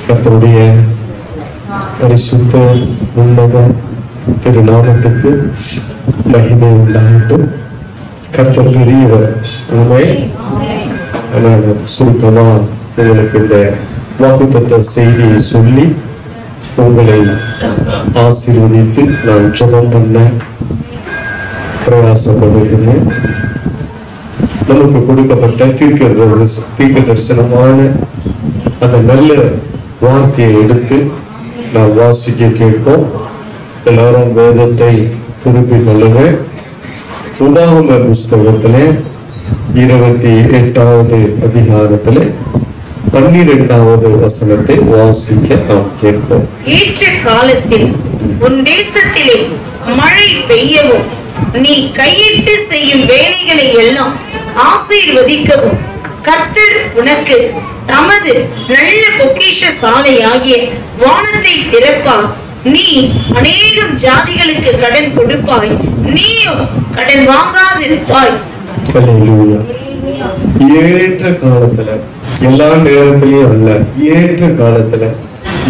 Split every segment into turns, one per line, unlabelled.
கர்த்தருடைய பரிசுத்த உன்னத திருநாமத்துக்கு மகிமை உண்டாகட்டும். கர்த்தர் பெரியவர். நான் சுருக்கமா உங்களுக்கு இந்த வாக்குத்தத்த செய்தியை சொல்லி உங்களை ஆசீர்வதித்து நான் ஜெபம் பண்ண பிரயாசப்படுகிறேன். நமக்கு கொடுக்கப்பட்ட தீர்க்க தரிசனமான அந்த நல்ல வார்த்தையை எடுத்து நாம் வாசிக்க கேட்போம். எல்லாரும் வேதத்தை திருப்பி கொள்ளுங்க. உபாகம புஸ்தகத்திலே 28வது அதிகாரத்திலே 12வது வசனத்தை வாசிக்க நாம் கேட்போம்.
ஏற்ற காலத்தில் உன் தேசத்திலே மழை பெய்யவும் நீ கையிட்டு செய்யும் வேலைகளை எல்லாம் ஆசீர்வதிக்கவும் கர்த்தர் உனக்கு தமது நல்ல பொக்கிஷ சாலையாகிய வானத்தை திறப்பார். நீ அநேகம் ஜாதிகளுக்கு கடன் கொடுப்பாய், நீயும் கடன் வாங்காதிருப்பாய்.
ஏற்ற காலத்துல, எல்லா நேரத்திலயும் அல்ல, ஏற்ற காலத்துல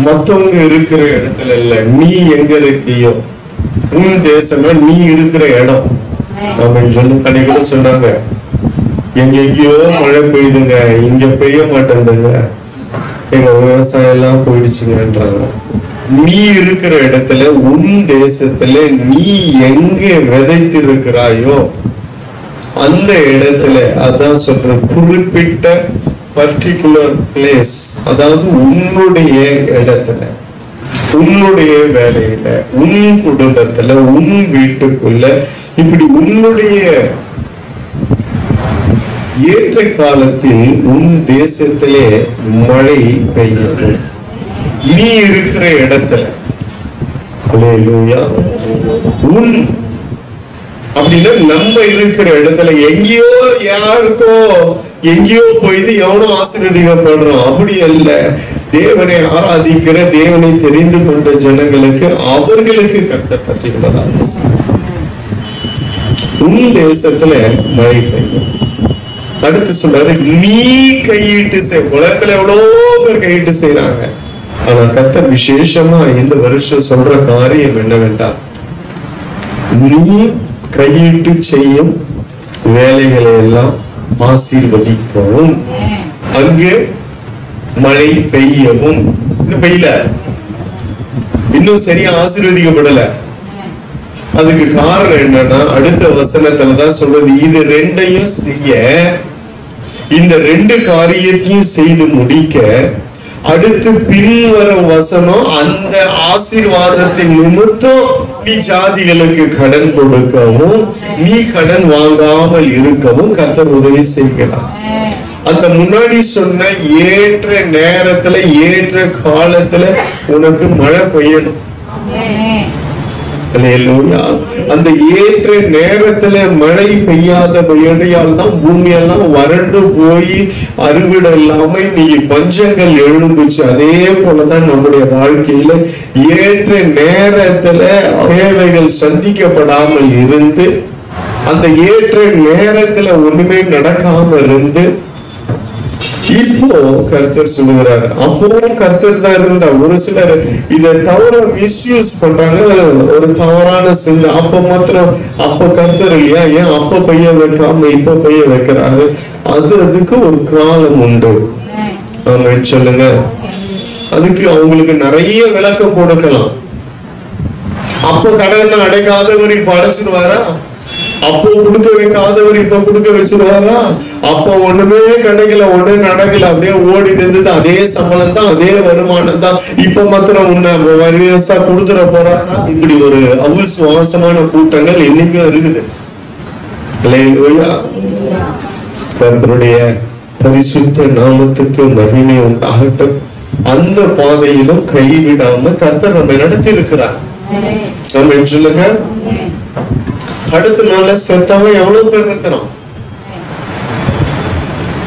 மத்தவங்க இருக்கிற இடத்துல இல்ல, நீ எங்க இருக்கியோ உன் தேசமே நீ இருக்கிற இடம் அப்படின்னு சொல்லி கடைகளை சொன்னாங்க. எங்கெங்கயோ மழை பெய்யுதுங்க, இங்க பெய்ய மாட்டேங்குதுங்க, எங்க விவசாயம் எல்லாம் போயிடுச்சுங்கன்றாங்க. நீ இருக்கிற இடத்துல உன் தேசத்துல நீ எங்க விதைத்து இருக்கிறாயோ அந்த இடத்துல, அதான் சொல்ற குறிப்பிட்ட பர்டிகுலர் பிளேஸ், அதாவது உன்னுடைய இடத்துல, உன்னுடைய வேலையில, உன் குடும்பத்துல, உன் வீட்டுக்குள்ள, இப்படி உன்னுடைய ஏற்ற காலத்தில் உன் தேசத்திலே மழை பெய்யும். நீ இருக்கிற இடத்துல உன் அப்படின்னா நம்ம இருக்கிற இடத்துல எங்கேயோ யாருக்கோ எங்கேயோ போயிது எவனோ ஆசீர்வதிக்கப்படுறோம் அப்படி அல்ல. தேவனை ஆராதிக்கிற, தேவனை தெரிந்து கொண்ட ஜனங்களுக்கு அவர்களுக்கு கர்த்தர் பற்றியுள்ளதாக உன் தேசத்துல மழை பெய்யும். அடுத்து சொல்றாரு, நீ கையிட்டு செய். உலகத்துல எவ்வளவு பேர் கையிட்டு செய்யறாங்க. ஆனா கர்த்தர் விசேஷமா இந்த வருஷம் சொல்ற காரியம் என்னவென்றால், நீ கையிட்டு செய்யும் வேலைகளை எல்லாம் ஆசீர்வதிக்கவும் அங்கு மழை பெய்யவும். இன்னும் பெய்யல, இன்னும் சரியா ஆசீர்வதிக்கப்படல. அதுக்கு காரணம் என்னன்னா அடுத்த வசனத்துலதான் சொல்றது, இது ரெண்டையும் செய்ய, இந்த ரெண்டு காரியத்தையும் செய்து முடிக்க அடுத்து பின்வரும் வசனம், அந்த ஆசீர்வாதத்தின் நிமித்தம் நீ ஜாதிகளுக்கு கடன் கொடுக்கவும் நீ கடன் வாங்காமல் இருக்கவும் கர்த்தர் உதவி செய்கிறார். அந்த முன்னாடி சொன்ன ஏற்ற நேரத்துல ஏற்ற காலத்துல உனக்கு மழை பெய்யணும். அந்த ஏற்ற நேரத்துல மழை பெய்யாதபடியால் தான் பூமியெல்லாம் வறண்டு போய் அறுவடை இல்லாம நீ பஞ்சங்கள் எழுந்துச்சு. அதே போலதான் நம்முடைய வாழ்க்கையில ஏற்ற நேரத்துல தேவைகள் சந்திக்கப்படாமல் இருந்து, அந்த ஏற்ற நேரத்துல ஒண்ணுமே நடக்காம இருந்து, இப்போ கர்த்தர் சொல்லுகிறார். அப்பவும் கர்த்தர் தான் இருந்தா. ஒரு சிலர் இதை தவற மிஸ்யூஸ் பண்றாங்க, ஒரு தவறான சிந்தை. அப்ப மாத்திரம் அப்ப கர்த்தர் இல்லையா, ஏன் அப்ப பைய வைக்காம இப்ப பைய வைக்கிறாரு? அதுக்கு ஒரு காலம் உண்டு. சொல்லுங்க, அதுக்கு அவங்களுக்கு நிறைய விளக்கம் கொடுக்கலாம். அப்ப கடன் அடைக்காதவர் இப்ப அடைச்சிருவாரா? அப்போ கொடுக்க வைக்காதவர் இப்ப கொடுக்க வச்சிருவாரா? அப்போ ஒண்ணுமே கிடைக்கல, ஒண்ணு நடக்கல, அப்படியே ஓடி இருந்தது, அதே சம்பளம் தான், அதே வருமானம் தான், இப்ப மாத்திரம் உன்னை வருஷா கொடுத்துட போறாரா? இப்படி ஒரு அவிசுவாசமான கூட்டங்கள் என்னைக்கும் இருக்குது. கர்த்தருடைய பரிசுத்த நாமத்துக்கு மகிமை உண்டாகட்டும். அந்த பாதையிலும் கைவிடாம கர்த்தர் நம்மை நடத்தி இருக்கிறார். நம்ம சொல்லுங்க, அடுத்த நாள்ல செத்தவன் எவ்வளவு பேர் இருக்கிறான்?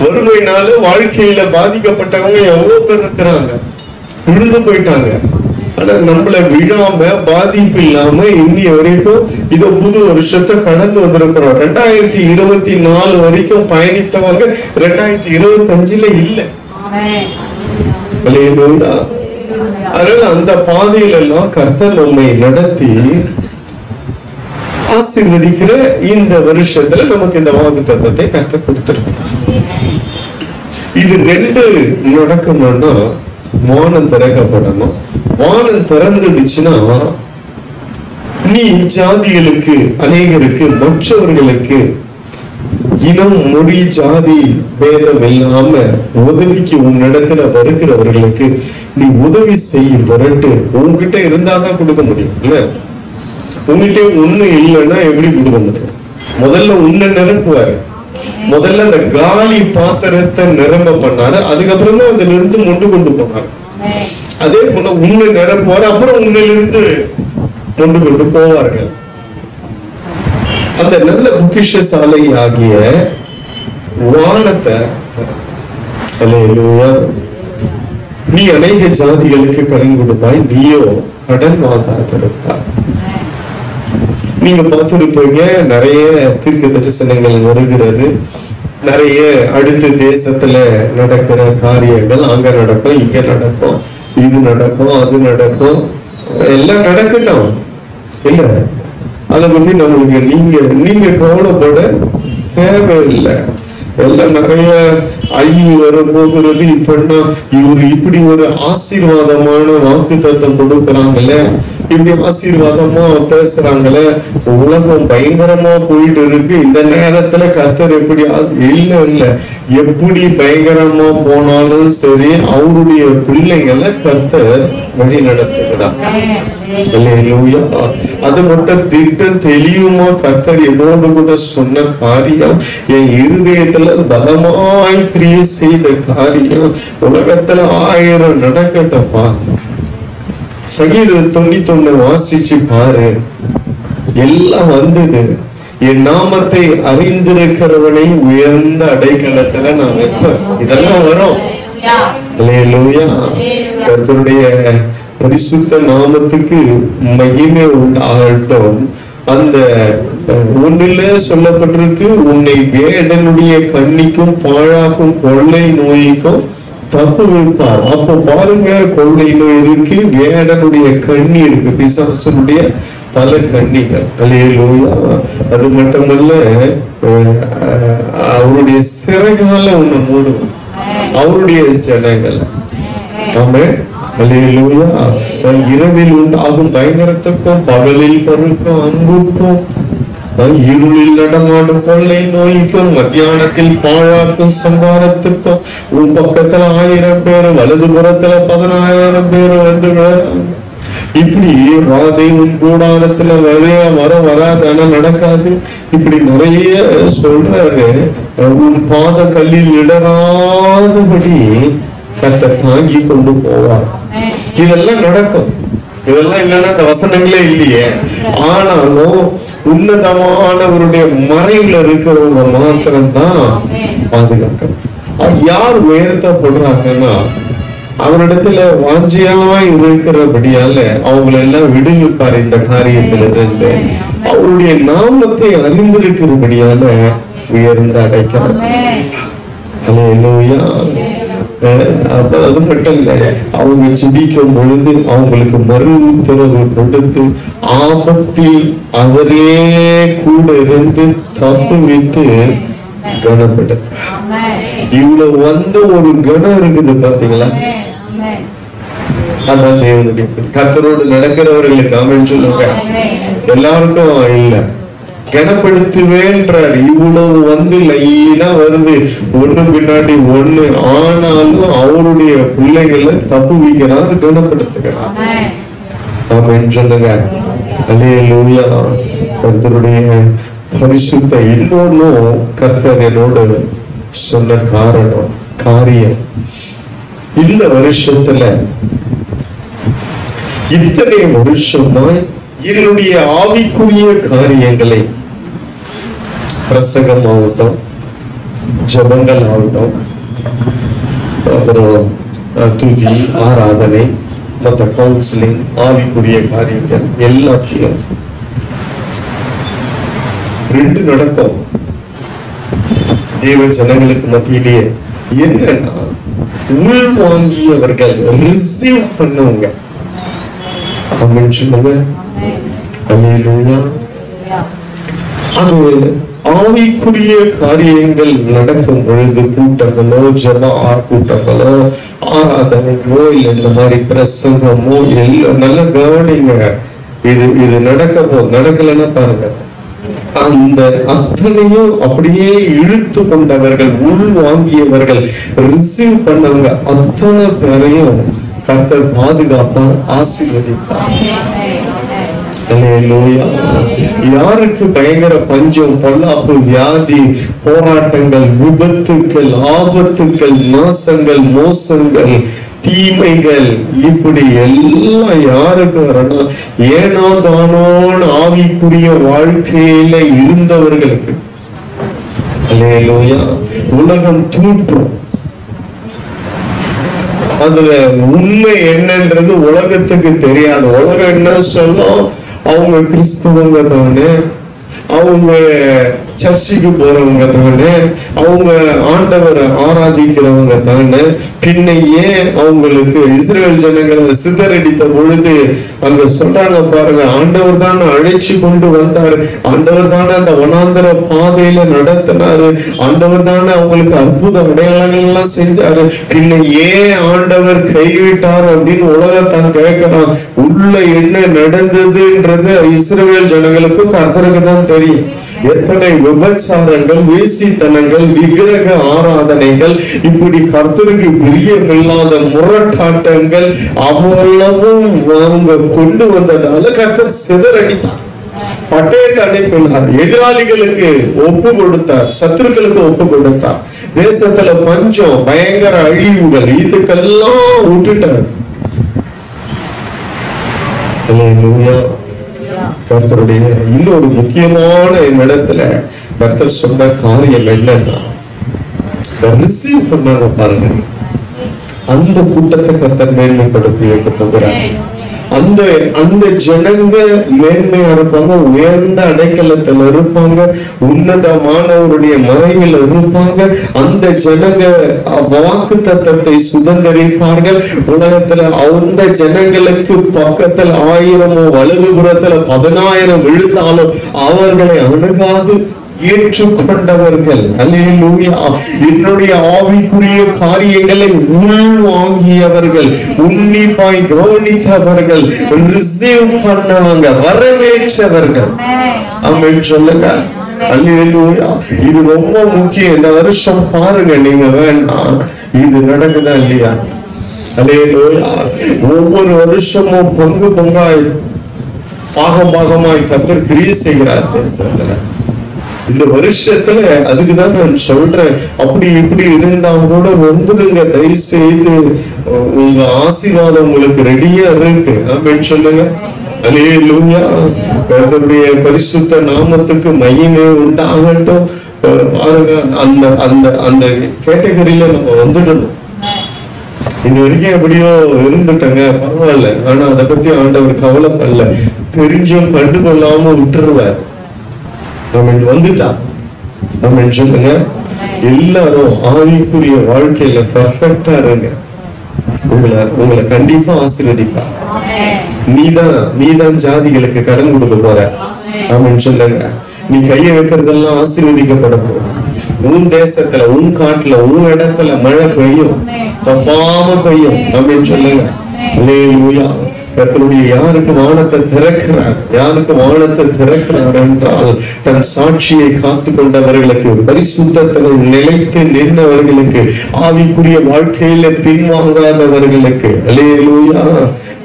வறுமையினால வாழ்க்கையில பாதிக்கப்பட்டவங்க எவ்வளவு பேர் இருக்கிறாங்க, விழுந்து போயிட்டாங்க. ஆனா நம்மள விழாம பாதிப்பு இல்லாம இன்னி வரைக்கும் இதோ புது வருஷத்தை கடந்து வந்திருக்கிறோம். 2024 வரைக்கும் பயணித்தவங்க 2025 இல்ல. அதனால அந்த பாதையில எல்லாம் கர்த்தர் நம்மை நடத்தி ஆசீர்வதிக்கிற இந்த வருஷத்துல நமக்கு இந்த வாக்குத்தத்தத்தை கர்த்தர் கொடுத்திருக்கு. இது 2 நடக்கணும்னா வானம் திறக்கப்படணும். வானம் திறந்துடுச்சுன்னா நீ ஜாதிகளுக்கு, அநேகருக்கு, மற்றவர்களுக்கு, இனம், மொழி, ஜாதி பேதம் இல்லாம உதவிக்கு உன்னிடத்துல வருகிறவர்களுக்கு நீ உதவி செய்யும் பொருட்டு உங்ககிட்ட இருந்தாதான் கொடுக்க முடியும். இல்ல, உங்ககிட்ட ஒண்ணு இல்லைன்னா எப்படி கொடுக்க முடியும்? முதல்ல உன்னை நிரப்புவாரு. முதல்ல அந்த காலி பாத்திரத்தை நிரம்ப பண்ணாரு, அதுக்கப்புறம் தான் அதுல இருந்து மொண்டு கொண்டு போனாரு. அதே போல உன்னை நிரப்புவாரு, அப்புறம் உன்னிலிருந்து கொண்டு கொண்டு போவார்கள். அந்த நல்ல பொக்கிஷசாலை ஆகிய வானத்தை நீ அநேக ஜாதிகளுக்கு கடன் கொடுப்பாய், நீயோ கடன் வாங்காதிருப்பாய். நீங்க பார்த்திருப்பீங்க, நிறைய தீர்க்க தரிசனங்கள் வருகிறது. நிறைய அடுத்த தேசத்துல நடக்கிற காரியங்கள் அங்க நடக்கும், இங்க நடக்கும், இது நடக்கும், அது நடக்கும், எல்லாம் நடக்கட்டும். இல்ல, அதை பத்தி நம்மளுக்கு நீங்க கவலைப்பட தேவையில்லை. எல்லாம் நிறைய அழிவு வர போகிறது. இப்படின்னா இவரு இப்படி ஒரு ஆசீர்வாதமான வாக்கு தத்தம் கொடுக்கறாங்கல்ல, இப்படி ஆசீர்வாதமா பேசுறாங்களே, உலகம் பயங்கரமா போயிட்டு இருக்கு. இந்த நேரத்துல கர்த்தர் எப்படி இல்ல எப்படி பயங்கரமா போனாலும் சரி அவருடைய பிள்ளைங்களை கர்த்தர் வழி நடத்துகிறார். அது மட்டும் திட்டம் தெளிவுமா கர்த்தர் என்னோடு கூட சொன்ன காரியம், என் இருதயத்துல பலமாய் கிரியை செய்த காரியம் உலகத்துல 1000 நடக்கட்டப்பா. சங்கீதம் 91 வாசிச்சு பாரு, எல்லாம் வந்தது. என் நாமத்தை அறிந்திருக்கிறவனை உயர்ந்த அடைக்கலத்துல நான் வைப்பேன். இதெல்லாம் வரும். கர்த்தருடைய பரிசுத்த நாமத்துக்கு மகிமை உண்டாகட்டும். அந்த ஒன்றில சொல்லப்பட்டிருக்கு, உன்னை வேடனுடைய கண்ணிக்கும் பாழாக்கும் கொள்ளை நோய்க்கும் தப்பு வைப்பார். அப்ப பாருங்க, கொள்ளை நோய் இருக்கு, வேடனுடைய கண்ணி இருக்கு, பிசாசனுடைய பல கண்ணிகள். அல்லேலூயா. அது மட்டுமல்ல, அவருடைய சிறைகால ஒண்ணு மூடும் அவருடைய ஜனங்கள். ஆமென். அல்லேலூயா. இரவில் உண்டாகும் பயங்கரத்துக்கும் பகலில் பருக்கும் அன்புக்கும் இருளில் நடமாடும் கொள்ளை நோய்க்கும் மத்தியானத்தில் பாழாக்கும் சங்காரத்துக்கும் உன் பக்கத்துல 1000 பேர், வலது புறத்துல 10000 பேர் வந்து இப்படி வாதை உன் கூடாரத்துல வராது, ஆனா நடக்காது. இப்படி நிறைய சொல்றாரு. உன் பாத கல்லில் இடராதபடி கர்த்தர் தாங்கி கொண்டு போவார். இதெல்லாம் நடக்கும். இதெல்லாம் இல்லைன்னா அந்த வசனங்களே இல்லையே. ஆனாலும் உன்னதமானவருடைய மறைவுல இருக்கிறவங்க மாத்திரம்தான் பாதுகாக்க. யார் உயர்த்தப்படுறாங்கன்னா அவரிடத்துல வாஞ்சியாய் இருக்கிறபடியால அவங்களை எல்லாம் விடுவிப்பார். இந்த காரியத்திலிருந்து அவருடைய நாமத்தை அறிந்திருக்கிறபடியால உயர்ந்து அடைக்கிறார். அல்லேலூயா. அப்ப அது மட்டும் இல்ல, அவங்க ஜெபிக்கும் பொழுது அவங்களுக்கு மறு உத்தரவு கொடுத்து ஆபத்தில் அவரே கூட இருந்து தப்பு வைத்து கனப்படுத்த. இவ்வளவு வந்த ஒரு கனம் இருக்குது பாத்தீங்களா? அதான் தேவனுடைய கர்த்தரோடு நடக்கிறவர்களுக்கு ஆமென் சொல்லுங்க. எல்லாருக்கும் இல்ல, கனப்படுத்துவேன்றார். இவ்வளவு வந்து லைனா வருது, ஒண்ணு பின்னாடி ஒண்ணு. ஆனாலும் அவருடைய பிள்ளைகளை தப்பு வைக்கிறார், கனப்படுத்துகிறார். ஆமென் சொல்லுங்க. அல்லேலூயா. கர்த்தருடைய பரிசுத்த இன்னொன்னும் கர்த்தர் என்னோடு சொன்ன காரியம், இந்த வருஷத்துல இத்தனை வருஷமா என்னுடைய ஆவிக்குரிய காரியங்களை பிரசங்கமாகட்டும், ஜபங்கள் ஆகட்டும், அப்புறம் துதி, ஆராதனை, மற்ற கவுன்சிலிங், ஆவிக்குரிய காரியங்கள் எல்லாத்தையும் 2 நடக்கும் தேவ ஜனங்களுக்கு மத்தியிலேயே. என்னன்னா, உள் வாங்கியவர்கள் ரிசீவ் பண்ணவங்க. ஆமென் சொல்லுங்க. அல்லேலூயா. அது ஆவிக்குரிய காரியங்கள் நடக்கும் பொழுது, கூட்டங்களோ, ஜப கூட்டங்களோ, ஆராதனையோ, இல்ல இந்த மாதிரி பிரசங்கமோ, எல்லாம் நல்ல கவனிங்க. இது நடக்கலன்னா பாருங்க, அந்த அத்தனையும் அப்படியே இழுத்து கொண்டவர்கள், உள் வாங்கியவர்கள், ரிசீவ் பண்ணவங்க அத்தனை பேரையும் கர்த்தர் பாதுகாப்பார், ஆசீர்வதிப்பார். யாருக்கு பயங்கர பஞ்சம், பொல்லாப்பு, வியாதி, போராட்டங்கள், விபத்துக்கள், ஆபத்துக்கள், நாசங்கள், மோசங்கள், தீமைகள், இப்படி எல்லாம் யாருக்கு வரணும்? ஏனோ தானோன்னு ஆவிக்குரிய வாழ்க்கையில இருந்தவர்களுக்கு. அல்லேலூயா. உலகம் தூற்றும். அதுல உண்மை என்னன்றது உலகத்துக்கு தெரியாது. உலகம் என்ன சொல்லும்? அவங்க கிறிஸ்தவங்க தானே, அவங்க சர்ச்சுக்கு போறவங்க தானே, அவங்க ஆண்டவரை ஆராதிக்கிறவங்க தானே, பின்ன ஏன் அவங்களுக்கு இஸ்ரேல் ஜனங்களை சிதறடித்த பொழுது அங்க சொல்றாங்க பாருங்க, ஆண்டவர் தானே அழைச்சு கொண்டு வந்தாரு, ஆண்டவர் தானே அந்த வனாந்தர பாதையில நடத்தினாரு, ஆண்டவர் தானே அவங்களுக்கு அற்புத அடையாளங்கள் எல்லாம் செஞ்சாரு, பின்ன ஏன் ஆண்டவர் கைவிட்டார் அப்படின்னு உலகத்தான் கேட்கிறான். உள்ள என்ன நடந்ததுன்றது இஸ்ரேல் ஜனங்களுக்கு கர்த்தருக்கு தான் தெரியும். எத்தனை விபச்சாரங்கள், வேசித்தனங்கள், விக்கிரக ஆராதனைகள், இப்படி கர்த்தருக்கு பிரியமில்லாத முரட்டாட்டங்கள் அவ்வளவும் அவங்க கொண்டு வந்ததால கர்த்தர் சிதறடித்தார், பட்டயத்தை அனுப்பினார், எதிராளிகளுக்கு ஒப்பு கொடுத்தார், சத்துருக்களுக்கு ஒப்பு கொடுத்தார். தேசத்துல பஞ்சம், பயங்கர அழிவுகள், இதுக்கெல்லாம் விட்டுட்டார். கர்த்தருடைய இன்னொரு முக்கியமான இடத்துல கர்த்தர் சொன்ன காரியம் என்னன்னா, ரிசீவ் பண்ணாங்க பாருங்க, அந்த கூட்டத்தை கர்த்தர் மேன்மைப்படுத்தி வைக்க போகிறார். அந்த ஜனங்க மேன்மையா இருப்பாங்க, உயர்ந்த அடைக்கலத்துல இருப்பாங்க, உன்னதமானவருடைய மறைவில் இருப்பாங்க. அந்த ஜனங்க வாக்கு தத்தத்தை சுதந்திரிப்பார்கள். உலகத்துல அந்த ஜனங்களுக்கு பக்கத்துல 1000 வலதுபுறத்துல 10,000 விழுந்தாலும் அவர்களை அணுகாது ஏற்றுக்கொண்டவர்கள். அல்லேலூயா. என்னுடைய ஆவிக்குரிய காரியங்களை உள்வாங்கியவர்கள், உன்னிப்பாய் கவனித்தவர்கள், ரிசீவ் பண்ணவங்க, வரவேற்றவர்கள். ஆமென் சொல்லுங்க. அல்லேலூயா. இது ரொம்ப முக்கியம். இந்த வருஷம் பாருங்க, நீங்க வேண்டாம், இது நடக்குதா இல்லையா? அல்லேலூயா. ஒவ்வொரு வருஷமும் பங்கு பங்காய், பாகமாய் கர்த்தர் கிரியை செய்கிறார் தேசத்துல. இந்த வருஷத்துல அதுக்குதான் நான் சொல்றேன், அப்படி இப்படி இருந்தா கூட வந்துடுங்க, தயவு செய்து. உங்க ஆசீர்வாதம் உங்களுக்கு ரெடியா இருக்கு. ஆமென் சொல்லுங்க. அல்லேலூயா. கர்த்தருடைய பரிசுத்த நாமத்துக்கு மகிமை உண்டாகட்டும். பாருங்க, அந்த அந்த அந்த கேட்டகரியில நம்ம வந்துடணும். இது வரைக்கும் எப்படியோ இருந்துட்டங்க, பரவாயில்ல. ஆனா அதை பத்தி ஆண்டவர் கவலைப்படல, தெரிஞ்சும் கண்டுகொள்ளாம விட்டுருவார். வந்துட்டா நம்ம சொல்லுங்க, எல்லாரும் ஆவிக்குரிய வாழ்க்கையில பெர்ஃபெக்ட்டா இருங்க. உங்களை கண்டிப்பா ஆசீர்வதிப்பா. நீதான் ஜாதிகளுக்கு கடன் கொடுக்க போற. ஆமென் சொல்லுங்க. நீ கைய வைக்கிறதெல்லாம் ஆசீர்வதிக்கப்பட போற. உன் தேசத்துல, உன் காட்டுல, உன் இடத்துல மழை பெய்யும், தப்பாம பெய்யும். ஆமென் சொல்லுங்க. அல்லேலூயா. கர்த்தருடைய யாருக்கு வானத்தை திறக்கிறார் என்றால், தன் சாட்சியை காத்து கொண்டவர்களுக்கு, பரிசுத்தத்தில் நிலைத்து நின்றவர்களுக்கு, ஆவிக்குரிய வாழ்க்கையில பின்வாங்காதவர்களுக்கு. அல்லேலூயா.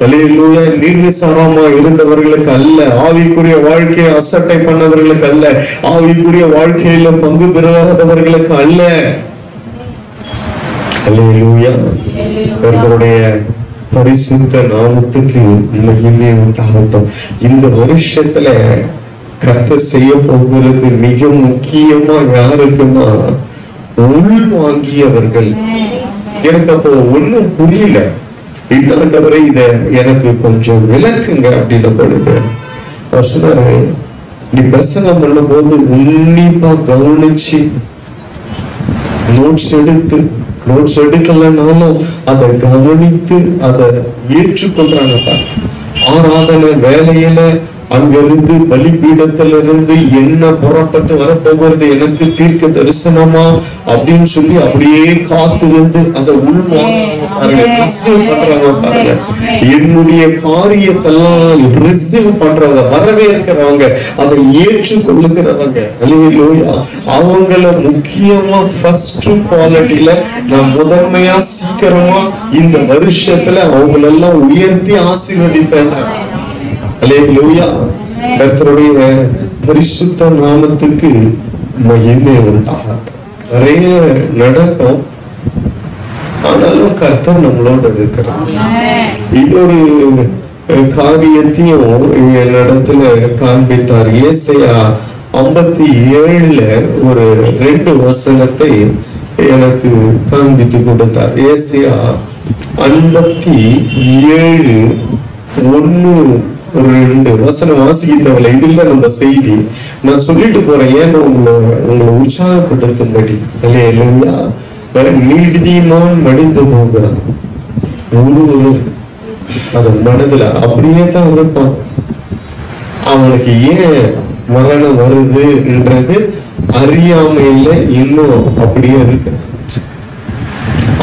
அல்லேலூயா. நிர்விசாரமா இருந்தவர்களுக்கு அல்ல, ஆவிக்குரிய வாழ்க்கையை அசட்டை பண்ணவர்களுக்கு அல்ல, ஆவிக்குரிய வாழ்க்கையில பங்கு பெறாதவர்களுக்கு அல்ல. அல்லேலூயா. கர்த்தருடைய பரிசுத்த நாமத்துக்கு மகிமை உண்டாகட்டும். இந்த வருஷத்துல கர்த்தர் செய்ய போகிறது மிக முக்கியமா யாருக்குன்னா, உள்வாங்கியவர்கள். எனக்கு அப்போ ஒண்ணும் புரியல. இன்னொரு இத எனக்கு கொஞ்சம் விளக்குங்க அப்படின்னு பொழுது அவர் சொன்னாரு, நீ பிரசங்கம் பண்ணும் போது உன்னிப்பா கவனிச்சு நோட்ஸ் எடுக்கலனாலும் அதை கவனித்து அதை ஏற்றுக்கொள்றாங்க. ஆராதனை வேலையில அங்கிருந்து பலிபீடத்திலிருந்து என்ன புறப்பட்டு வரப்போகிறது, எனக்கு தீர்க்க தரிசனமா அப்படின்னு சொல்லி அப்படியே காத்திருந்து அதை ரிசீவ் பண்றவங்க பாருங்க. என்னுடைய காரியத்தெல்லாம் ரிசீவ் பண்றவங்க, வரவேற்கிறவங்க, அதை ஏற்றுக்கொள்ளுகிறவங்க, அவங்கள முக்கியமா ஃபர்ஸ்ட் குவாலிட்டியில நான் முதன்மையா சீக்கிரமா இந்த வருஷத்துல அவங்களெல்லாம் உயர்த்தி ஆசீர்வதிப்பேன். அல்லேலூயா. கர்த்தருடைய பரிசுத்த நாமத்துக்கு மகிமை உண்டாகட்டும். நிறைய நடக்கும், ஆனாலும் கர்த்தர் நம்மளோட இருக்கிறார். இன்னொரு காரியத்தையும் என்னிடத்துல காண்பித்தார். ஏசாயா 57 ஒரு 2 வசனத்தை எனக்கு காண்பித்து கொடுத்தார். ஏசாயா 57 1-2 வசனம் வாசிக்கவில்லை. இதுல நம்ம செய்தி நான் சொல்லிட்டு போறேன், ஏன்னா உங்களை உற்சாகப்படுத்தும்படி. அல்லேலூயா. நீதிமான் மடிந்து போகிறான், ஒருவரும் அது மனதுல அப்படியே தான் இருப்பான். அவனுக்கு ஏன் மரணம் வருதுன்றது அறியாமையில இன்னும் அப்படியே இருக்கு.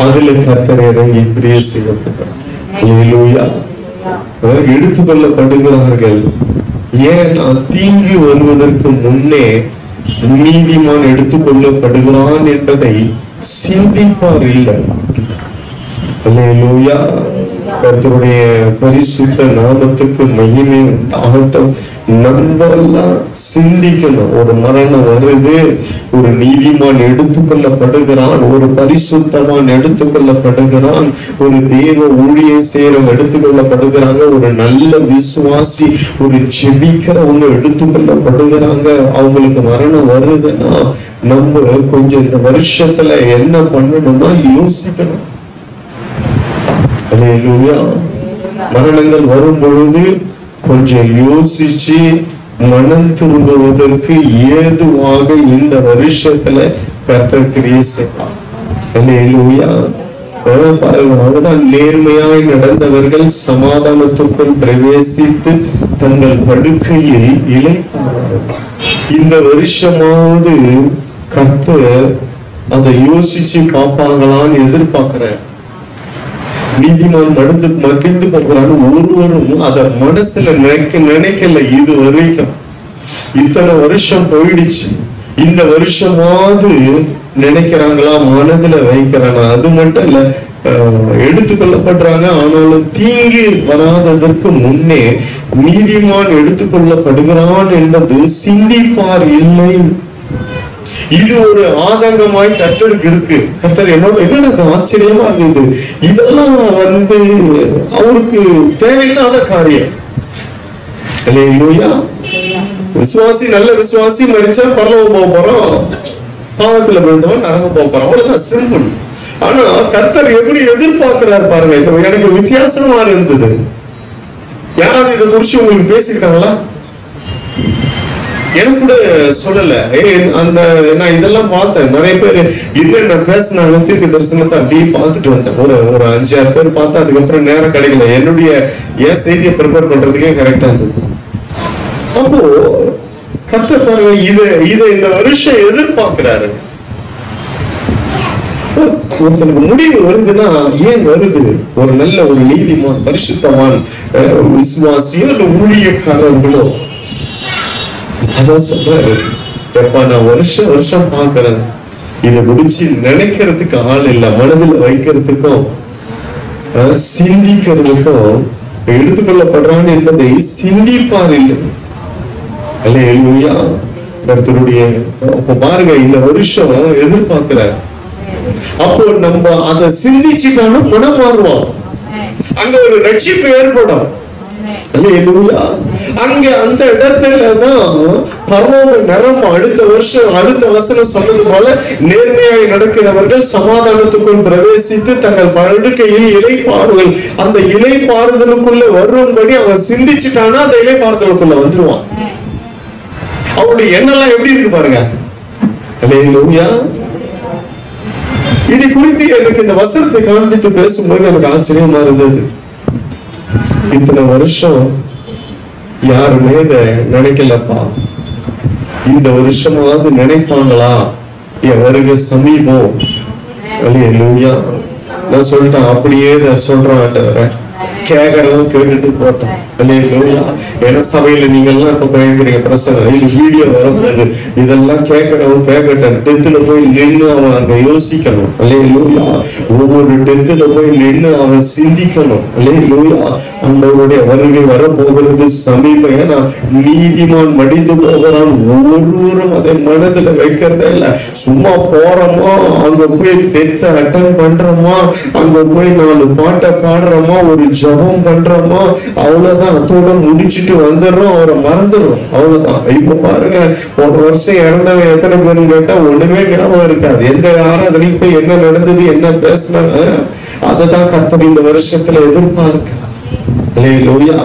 அதுல கர்த்தர் இறங்கி பிரிய செய்யப்பட்டார். அல்லேலூயா. எடுத்துக்கொள்ளப்படுகிறார்கள். ஏன்னா தீங்கு வருவதற்கு முன்னே நீதிமான் எடுத்துக்கொள்ளப்படுகிறான் என்பதை சிந்திப்பார் இல்லை. அல்லேலூயா. கர்த்தருடைய பரிசுத்த நாமத்துக்கு மகிமை உண்டாகட்டும். நம்மெல்லாம் சிந்திக்கணும். ஒரு மரணம் வருது, ஒரு நீதிமான் எடுத்துக்கொள்ளப்படுகிறான், ஒரு பரிசுத்தவான் எடுத்துக்கொள்ளப்படுகிறான், ஒரு தேவ ஊழியம் செய்யறவங்க எடுத்துக்கொள்ளப்படுகிறாங்க, ஒரு நல்ல விசுவாசி, ஒரு ஜெபிக்கிறவங்க எடுத்துக்கொள்ளப்படுகிறாங்க. அவங்களுக்கு மரணம் வருதுன்னா நம்ம கொஞ்சம் இந்த வருஷத்துல என்ன பண்ணணும்னா யோசிக்கணும். அல்லேலூயா. மரணங்கள் வரும் பொழுது கொஞ்சம் யோசிச்சு மனம் திரும்புவதற்கு ஏதுவாக இந்த வருஷத்துல கர்த்தர் கிரியை செய்வார். அல்லேலூயா. அவர்தான் நேர்மையாய் நடந்தவர்கள் சமாதானத்துக்குள் பிரவேசித்து தங்கள் படுக்கையில் இளைப்பார்கள். இந்த வருஷமாவது கர்த்தர் அதை யோசிச்சு பார்ப்பாங்களான்னு எதிர்பார்க்கிறார். நீதிமான் மடிந்து போகிறான்னு ஒருவரும் அத மனசுல நினைக்கல. இது வரைக்கும் இத்தனை வருஷம் போயிடுச்சு, இந்த வருஷமாவது நினைக்கிறாங்களா, மனதுல வைக்கிறாங்க. அது மட்டும் இல்ல, எடுத்துக்கொள்ளப்படுறாங்க. ஆனாலும் தீங்கு வராததற்கு முன்னே நீதிமான் எடுத்துக்கொள்ளப்படுகிறான் என்பது சிந்திப்பார் இல்லை. இது ஒரு ஆதங்கமாய் கர்த்தருக்கு இருக்கு. கர்த்தர் என்னோட ஆச்சரியமா இருந்தது. இதெல்லாம் அவருக்கு தேவையில்லாத காரியம். அல்லேலூயா. விசுவாசி, நல்ல விசுவாசி மரிச்சா பரலோகம் போக போறோம், பாவத்துல விழுந்தவன் நரகம் போக போறோம், அவ்வளவுதான், சிம்பிள். ஆனா கர்த்தர் எப்படி எதிர்பார்க்கிறார் பாருங்க. எனக்கு வித்தியாசமா இருந்தது. யாராவது இதை குறிச்சு உங்களுக்கு பேசியிருக்காங்களா? எனக்கு கூட சொல்லல. அந்த நான் இதெல்லாம் பார்த்தேன். நிறைய பேர் என்னென்ன பேசினாங்க, தீர்க்க தரிசனத்தை அப்படியே பார்த்துட்டு வந்தேன். ஒரு 5-6 பேர் பார்த்தா அதுக்கப்புறம் நேரம் கிடைக்கல. என்னுடைய ஏன் செய்தியை ப்ரிப்பேர் பண்றதுக்கே கரெக்டா இருந்தது. அப்போ கர்த்தர் பாருங்க, இதை இந்த வருஷம் எதிர்பார்க்கிறாரு. ஒருத்தனுக்கு முடிவு வருதுன்னா ஏன் வருது? ஒரு நல்ல ஒரு நீதிமான், பரிசுத்தவான், விசுவாசியோ இல்ல ஊழியக்காரர்களோ அதான் சொல்றாரு, எப்ப நான் வருஷம் பாக்குறேன், இதை முடிச்சு நினைக்கிறதுக்கு ஆள் இல்லை, மனதில் வைக்கிறதுக்கும் சிந்திக்கிறதுக்கும் எடுத்துக்கொள்ளப்படுறான் என்பதை சிந்திப்பார் இல்லை. அல்லேலூயா. கர்த்தருடைய பாருங்க, இந்த வருஷம் எதிர்பார்க்கிறார். அப்போ நம்ம அதை சிந்திச்சுட்டாலும் மனம் மாறுவோம், அங்க ஒரு ரட்சிப்பு ஏற்படும். அல்லேலூயா. அங்க அந்த இடத்துலதான் பரலோக நிறம் அடுத்த வருஷம் அடுத்த வசனம் சொன்னது போல நேர்மையாய் நடக்கிறவர்கள் சமாதானத்துக்குள் பிரவேசித்து தங்கள் படுக்கையில் இளைப்பாறுகள். அந்த இளைப்பாறுதலுக்குள்ள வரும்படி அவன் சிந்திச்சுட்டானா அந்த இளைப்பாறுதலுக்குள்ள வந்துருவான். அவருடைய எண்ணெல்லாம் எப்படி இருக்கு பாருங்க. அல்லேலூயா. இது குறித்து எனக்கு இந்த வசனத்தை காண்பித்து பேசும்போது எனக்கு ஆச்சரியமா இருந்தது. இத்தனை வருஷம் யாருமே இதை நினைக்கலப்பா, இந்த வருஷமாவது நினைப்பாங்களா, என் வருகை சமீபம். அல்லேலூயா. நான் சொல்லிட்டேன், அப்படியே சொல்றேன் ஆண்டவரே, கேட்கறதும் கேட்டுட்டு போட்டோம். அல்லேலூயா. ஏன்னா சபையில நீங்க எல்லாம் இப்ப பயங்கரீங்க பிரசங்கம், இது வீடியோ வரும்போது இதெல்லாம் கேட்கறவன் கேட்கட்டும். டெத்துல போய் நின்று அவன் அங்க யோசிக்கணும். அல்லேலூயா. ஒவ்வொரு டெத்துல போய் நின்று அவன் சிந்திக்கணும். அல்லேலூயா. அவங்களுடைய வருகை வரப்போகிறது சமீபம். ஏன்னா நீதிமான் மடிந்து போகிறான், ஒவ்வொருவரும் அதை மனதுல வைக்கிறதே இல்லை. சும்மா போறோமா, அங்க போய் டெத்தை அட்டன் பண்றோமா, அங்க போய் 4 பாட்டை பாடுறோமா, ஒரு ஜபம் பண்றோமா, அவ்வளவுதான். அதோட முடிச்சுட்டு வந்துடுறோம், அவரை மறந்துடும், அவ்வளவுதான். இப்ப பாருங்க, போன வருஷம் இறந்தவன் எத்தனை பேரும் கேட்டா ஒண்ணுமே ஞாபகம் இருக்காது. எந்த ஆராதனைக்கு போய் என்ன நடந்தது, என்ன பேசினாங்க, அததான் கர்த்தர் இந்த வருஷத்துல எதிர்பார்க்க. அல்லேலூயா.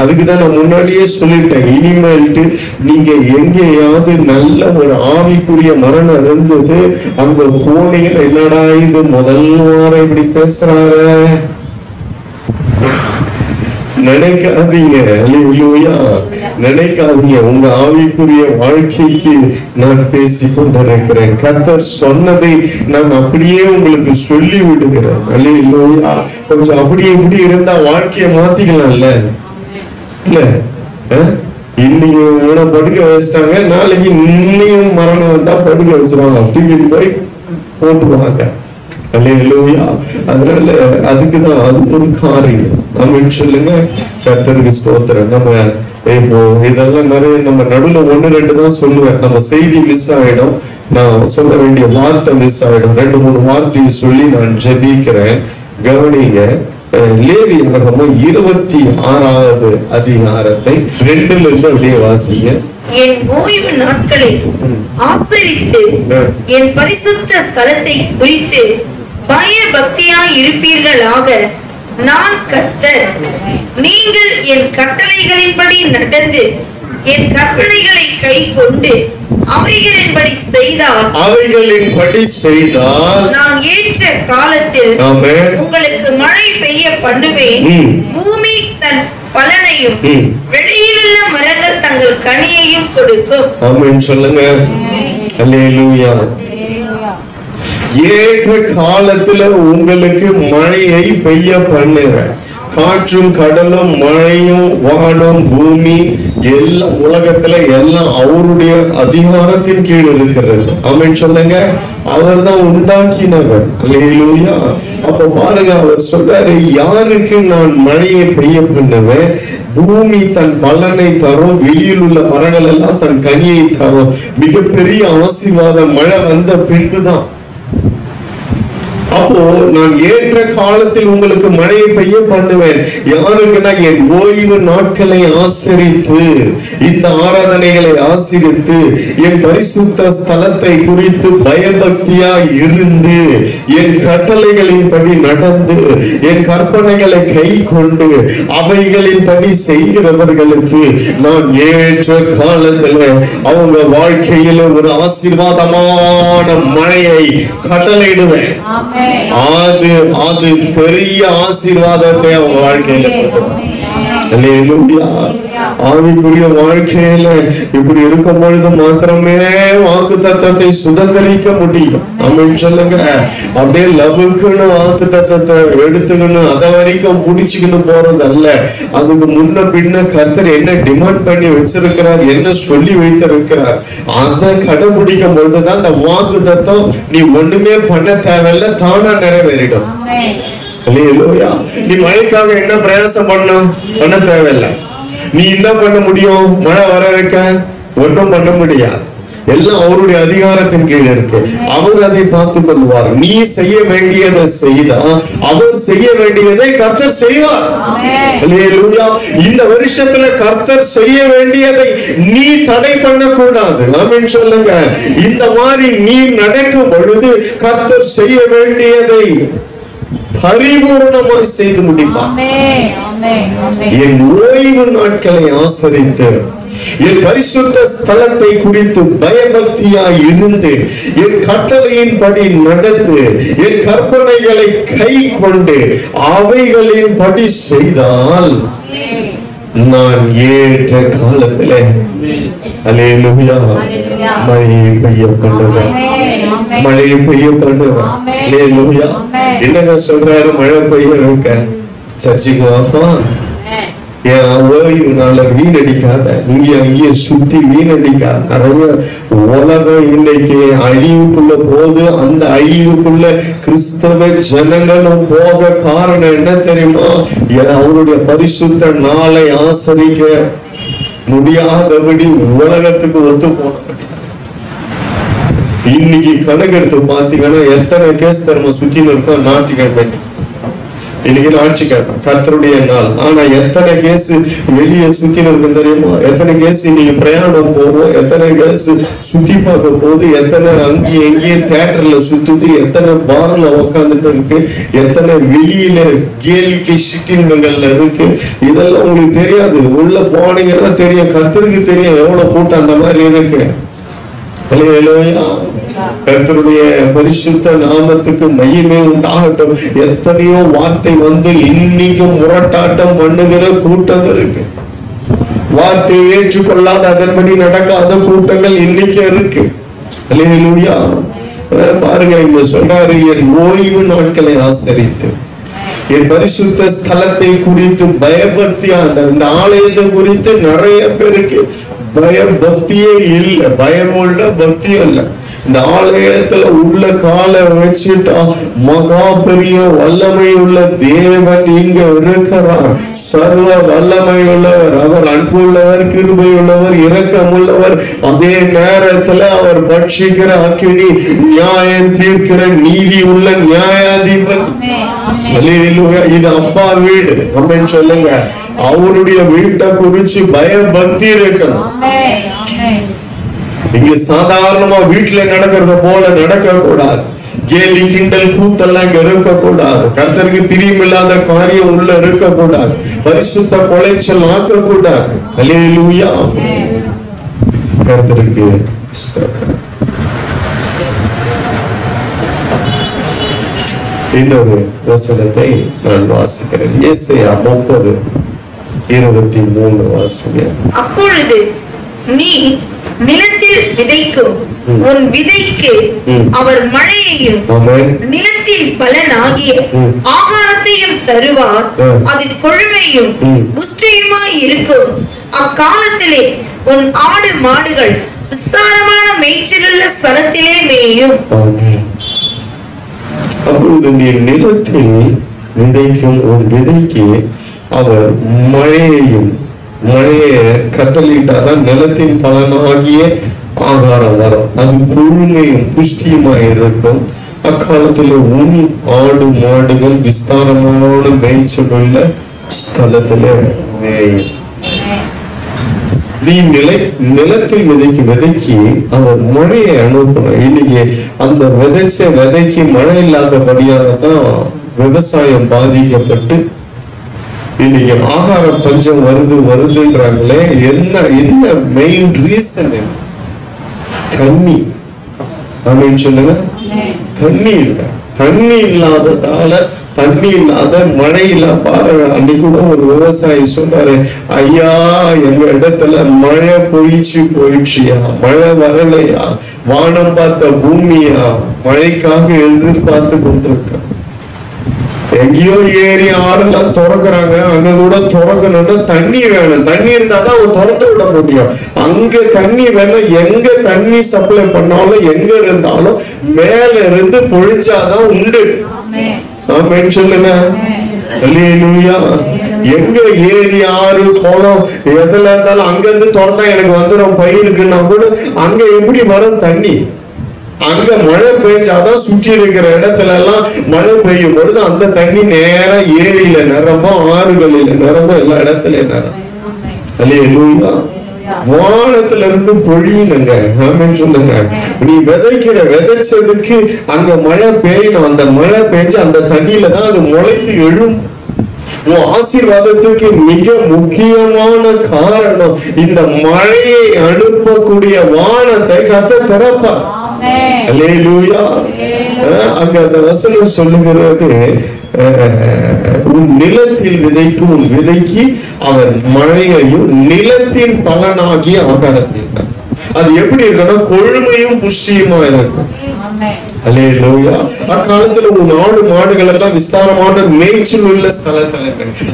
அதுக்குதான் நான் முன்னாடியே சொல்லிட்டேன், இனிமேல்ட்டு நீங்க எங்கேயாவது நல்ல ஒரு ஆவிக்குரிய மரணம் இருந்தது அங்க போனீங்க, என்னடா இது முதல் வாரம் இப்படி பேசுறாரு நினைக்காதீங்க. அல்லேலூயா. நினைக்காதீங்க. உங்க ஆவிக்குரிய வாழ்க்கைக்கு நான் பேசிக் கொண்டிருக்கிறேன். கர்த்தர் சொன்னதை நான் அப்படியே உங்களுக்கு சொல்லி விடுகிறேன். அல்லேலூயா. கொஞ்சம் அப்படி இப்படி இருந்தா வாழ்க்கையை மாத்திக்கலாம்ல. இல்ல, இன்னைக்கு உன படுக்க வச்சுட்டாங்க, நாளைக்கு இன்னையும் மரணம் வந்தா படுக்க வச்சிருவாங்க, தூக்கிட்டு போய் போட்டுருவாங்க. அல்லேலூயா. அதனால அதுக்குதான் அது ஒரு காரியம். நம்ம சொல்லுங்க, கர்த்தருக்கு ஸ்தோத்திரம். நம்ம இப்போ இதெல்லாம் நிறைய நம்ம நடுவுல 1-2 தான் சொல்லுவேன். நம்ம செய்தி மிஸ் ஆயிடும், நான் சொல்ல வேண்டிய வார்த்தை மிஸ் ஆயிடும். 2-3 வார்த்தையை சொல்லி நான் ஜெபிக்கிறேன். கவனிங்க. லேவியராகமம் 26வது அதிகாரத்தை 2ல இருந்து அப்படியே வாசிங்க.
என் ஓய்வு நாட்களை ஆசரித்து என் பரிசுத்த ஸ்தலத்தை குறித்து பய பக்தியாய் இருப்பீர்களாக. நான் கர்த்தர். நீங்கள் என் கட்டளைகளின்படி நடந்து என் கற்பனைகளை கை கொண்டு அவைகளின்படி செய்தால் நான் ஏற்ற காலத்தில் உங்களுக்கு மழை பெய்ய பண்ணுவேன். பூமி தன் பலனையும் வெளியிலுள்ள மரங்கள் தங்கள் கனியையும் கொடுக்கும். ஆமென் சொல்லுங்க. அல்லேலூயா. ஏற்ற காலத்துல உங்களுக்கு மழையை பெய்ய பண்ணுவேன். காற்றும் கடலும் மழையும் வானம் பூமி எல்லாம் உலகத்துல எல்லாம் அவருடைய அதிகாரத்தின் கீழ் இருக்கிறது. ஆமென் சொல்லுங்க. அவர் தான் உண்டாக்கினவர். அல்லேலூயா. அப்ப பாருங்க, அவர் சொல்றாரு, யாருக்கு நான் மழையை பெய்ய பண்ணுவேன், பூமி தன் பலனை தரும், வெளியில் உள்ள மரங்கள் எல்லாம் தன் கனியை தரும். மிகப்பெரிய ஆசீர்வாதம் மழை வந்த பின்புதான். அப்போ நான் ஏற்ற காலத்தில் உங்களுக்கு மழையை பெய்ய பண்ணுவேன். யாருக்குன்னா என் ஓய்வு நாட்களை ஆசரித்து, இந்த ஆராதனைகளை ஆசரித்து, என் பரிசுத்த ஸ்தலத்தை குறித்து பயபக்தியா இருந்து, என் கட்டளைகளின்படி நடந்து, என் கற்பனைகளை கை கொண்டு அவைகளின்படி செய்கிறவர்களுக்கு நான் ஏற்ற காலத்துல அவங்க வாழ்க்கையில ஒரு ஆசீர்வாதமான மழையை கட்டளையிடுவேன். அது பெரிய ஆசீர்வாதத்தை அவங்க வாழ்க்கையில ஆவிக்குரிய வாழ்க்கையில இப்படி இருக்கும் பொழுது மாத்திரமே வாக்கு தத்தத்தை சுதந்திரிக்க முடியும். ஆமென் சொல்லுங்க. அப்படியே லபுக்குன்னு வாக்கு தத்தத்தை எடுத்துக்கணும், அதை வரைக்கும் புடிச்சுக்கிட்டு போறது அல்ல. அதுக்கு முன்ன பின்ன கர்த்தர் என்ன டிமாண்ட் பண்ணி வச்சிருக்கிறார், என்ன சொல்லி வைத்திருக்கிறார், அதை கடைபிடிக்கும் பொழுதுதான் அந்த வாக்கு தத்தம் நீ ஒண்ணுமே பண்ண தேவையில்லை, தானா நிறைவேறிடும். நீ மழைக்காக என்ன பிரயாசம் பண்ண தேவையில்லை. நீ என்ன பண்ண முடியும்? மழை வர வைக்க ஒன்றும் பண்ண முடியாது.
எல்லாம் அவருடைய அதிகாரத்தின் கீழ் இருக்கு. அவர் அதை பார்த்துக் கொள்வார். நீ செய்ய வேண்டியதை செய்தா அவர் செய்ய வேண்டியதை கர்த்தர் செய்வார். அல்லேலூயா. இந்த வருஷத்துல கர்த்தர் செய்ய வேண்டியதை நீ தடை பண்ணக்கூடாது. ஆமென் சொல்லுங்க. இந்த மாதிரி நீ நடக்கும் பொழுது கர்த்தர் செய்ய வேண்டியதை பரிபூர்ணமாய் செய்து முடிப்பார். என் ஓய்வு நாட்களை ஆசரித்து என் பரிசுத்த ஸ்தலத்தை குறித்து பயபக்தியாய் இருந்து என் கட்டளையின்படி நடந்து என் கற்பனைகளை கை கொண்டு அவைகளின் படி செய்தால் நான் ஏற்ற காலத்திலே அல்லேலூயா மழையை பெய்ய பண்ணுவேன். மழையை பெய்ய பண்ணுவேன். அல்லேலூயா. என்னங்க சொல்றாரு? மழை பெய்ய வைக்க சர்ச்சுக்கு வாப்பா, என் ஓய்வு நாள வீணடிக்காத, இங்கே அங்கேயே சுத்தி வீணடிக்காத. நிறைய உலகம் இன்னைக்கு அழிவுக்குள்ள போது, அந்த அழிவுக்குள்ள கிறிஸ்தவ ஜனங்களும் போக காரணம் என்ன தெரியுமா? அவருடைய பரிசுத்த நாளை ஆசரிக்க முடியாதபடி உலகத்துக்கு ஒத்து போனபடி. இன்னைக்கு கணக்கெடுத்து பாத்தீங்கன்னா எத்தனை கேஸ் தர்ம சுத்தி இருக்கோம். ஞாயிற்றுக்கிழமை இன்னைக்கு ஞாயிற்றுக்கிழமை கர்த்தருடைய நாள். ஆனா எத்தனை கேஸ் வெளியே சுத்தி இருக்கும் தெரியுமா? எத்தனை கேஸ் இன்னைக்கு பிரயாணம் போவோம், எத்தனை கேஸ் சுத்தி பார்க்க போகுது, எத்தனை அங்கேயும் எங்கேயும் தியேட்டர்ல சுத்துது, எத்தனை பார்ல உக்காந்துட்டு இருக்கு, எத்தனை வெளியில கேலிக்கு சிக்கின்கள்ல இருக்கு. இதெல்லாம் உங்களுக்கு தெரியாது. உள்ள போனீங்கன்னா தெரியும். கர்த்தருக்கு தெரியும் எவ்வளவு கூட்டம் அந்த மாதிரி இருக்கு. அல்லேலூயா. கர்த்தருடைய பரிசுத்த நாமத்துக்கு மகிமை உண்டாகட்டும். எத்தனையோ வார்த்தை வந்து இன்னைக்கும் முரட்டாட்டம் பண்ணுகிற கூட்டம் இருக்கு. வார்த்தையை ஏற்றுக்கொள்ளாத, அதன்படி நடக்காத கூட்டங்கள் இன்னைக்கு இருக்கு. அல்லேலூயா. பாருங்க, இங்க சொல்றாரு, என் ஓய்வு நாட்களை ஆசரித்து என் பரிசுத்த ஸ்தலத்தை குறித்து பயபக்தியா, அந்த ஆலயத்தை குறித்து நிறைய பேருக்கு பயபக்தியே இல்லை. பயமுள்ள பக்தியும் இல்லை. இந்த ஆலயத்துல உள்ள காலை வச்சுட்டா மகா பெரிய வல்லமை உள்ள தேவன் இங்க இருக்கிறார். சர்வ வல்லமை உள்ளவர். அவர் அன்புள்ளவர், கிருபை உள்ளவர், இரக்கம் உள்ளவர். அதே நேரத்துல அவர் பட்சிக்கிற அக்கினி, நியாயம் தீர்க்கிற நீதி உள்ள நியாயாதிபதி. இது அப்பா வீடு. ஆமென் சொல்லுங்க. அவருடைய வீட்டை குறிச்சு பயபக்தி இருக்கணும். இங்க சாதாரணமா வீட்டுல நடக்கிறத போல நடக்க கூடாது. கேலி கிண்டல் கூத்தெல்லாம் இங்க இருக்க கூடாது. கர்த்தருக்கு பிரியமில்லாத காரியம் உள்ள இருக்க கூடாது. பரிசுத்த கொலைச்சல் ஆக்க கூடாது. அல்லேலூயா. கர்த்தருக்கு இன்னொரு வசனத்தை நான் வாசிக்கிறேன். ஏசாயா 30:23 வாசிங்க.
அப்பொழுது நீ நிலத்தில் விதைக்கும் உன் விதைக்கு அவர் மழையையும் நிலத்தில் பலனாகிய ஆகாரத்தையும் தருவார். அது கொழுமையும் புஷ்டியுமாய் இருக்கும். அக்காலத்திலே உன் ஆடு மாடுகள் விஸ்தாரமான மேய்ச்சலுள்ள ஸ்தலத்திலே மேயும்.
அப்பொழுது நீ நிலத்தில் விதைக்கும் உன் விதைக்கு அவர் மழையையும், மழையை கட்டளையிட்டாதான் நிலத்தின் பலனாகிய ஆகாரம் வரும். அது கொழுமையும் புஷ்டியுமாய் இருக்கும். அக்காலத்தில் உன் ஆடு மாடுகள் விஸ்தாரமான மேய்ச்சல் உள்ள ஸ்தலத்திலே மேயும். நீ நிலத்தில் விதைக்கு அவர் மழையை அனுப்பணும். இன்னைக்கு அந்த விதைக்கு மழை இல்லாதபடியாகத்தான் விவசாயம் பாதிக்கப்பட்டு இன்னைக்கு ஆகார பஞ்சம் வருதுன்றாங்களே. என்ன மெயின் ரீசன்? தண்ணி. அப்படின்னு சொல்லுங்க. தண்ணி இல்லை. தண்ணி இல்லாததால, தண்ணி இல்லாத, மழை இல்ல. பாருங்க, அன்னைக்கு கூட ஒரு விவசாயி சொன்னாரு, ஐயா எங்க இடத்துல மழை போயிடுச்சியா, மழை வரலையா, வானம் பார்த்த பூமியா மழைக்காக எதிர்பார்த்து கொண்டிருக்க. எங்கேயோ ஏரி ஆறுலாம் திறக்கிறாங்க. அங்க கூட திறக்கணும்னா தண்ணி வேணும். தண்ணி இருந்தாதான் அவன் திறந்து விட முடியும். அங்க தண்ணி வேணும். எங்க தண்ணி சப்ளை பண்ணாலும், எங்க இருந்தாலும் மேல இருந்து பொழிஞ்சாதான் உண்டு. ஆமென் சொல்லுங்க. அல்லேலூயா. எங்க ஏரி ஆறு குளம் எதுல இருந்தாலும் அங்க இருந்து திறந்தா எனக்கு வந்துடும் பயிருக்குன்னா கூட அங்க எப்படி வரும் தண்ணி? அங்க மழை பெய்ஞ்சாதான் சுற்றி இருக்கிற இடத்துல எல்லாம் மழை பெய்யும் பொழுது அந்த தண்ணி நேரா ஏரியில நிரம்பும், ஆறுகளில நிரம்பும், எல்லா இடத்துலயும் நிரம்பும். அல்லேலூயா. வானத்துல இருந்து பொழியுங்க. ஆமென் சொல்லுங்க. நீ விதைச்சதுக்கு அங்க மழை பெய்யணும். அந்த மழை பெய்ஞ்சு அந்த தண்ணியில தான் அது முளைத்து எழும். ஆசீர்வாதத்துக்கு மிக முக்கியமான காரணம் இந்த மழையை அனுப்பக்கூடிய வானத்தை கர்த்தர் திறப்பார். அல்லேலூயா. அங்க அந்த வசனம் சொல்லுகிறது, உன் நிலத்தில் விதைக்கும் உன் விதைக்கு அவர் மழையையும் நிலத்தின் பலனாகிய ஆகாரத்தை. அது எப்படி இருக்குன்னா கொழுமையும் புஷ்டியுமா இருக்கும். அல்லேலூயா. அக்காலத்துல உன் ஆடு மாடுகள் எல்லாம் விஸ்தாரமான மேய்ச்சல் உள்ள ஸ்தலத்துல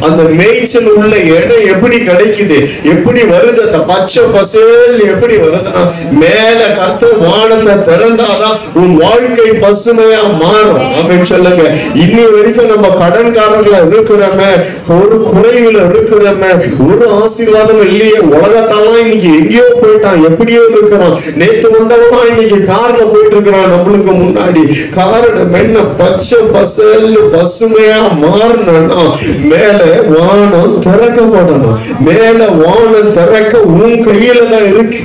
அந்த மேய்ச்சல் உள்ள இடம் எப்படி கிடைக்குது, எப்படி வருது, அந்த பச்சை பசேல் எப்படி வருதுன்னா மேல கர்த்தர் வானத்தை திறந்தாதான் உன் வாழ்க்கை பசுமையா மாறும். அப்படின்னு சொல்லுங்க. இன்னி வரைக்கும் நம்ம கடன்காரர்கள இருக்கிறோமே, ஒரு குறைவுல இருக்கிறோமே, ஒரு ஆசீர்வாதம் இல்லையே. உலகத்தெல்லாம் இன்னைக்கு எங்கேயோ போயிட்டான், எப்படியோ இருக்கிறான். நேற்று வந்தவனா இன்னைக்கு கார்ல போயிட்டு இருக்கிறான். நம்மளுக்கு முன்னாடி காரணம் என்ன? பச்சை பசல் பசுமையா மாறணும்னா மேல வானம் திறக்கப்படணும். மேல வானம் திறக்க உன் கையில தான் இருக்கு.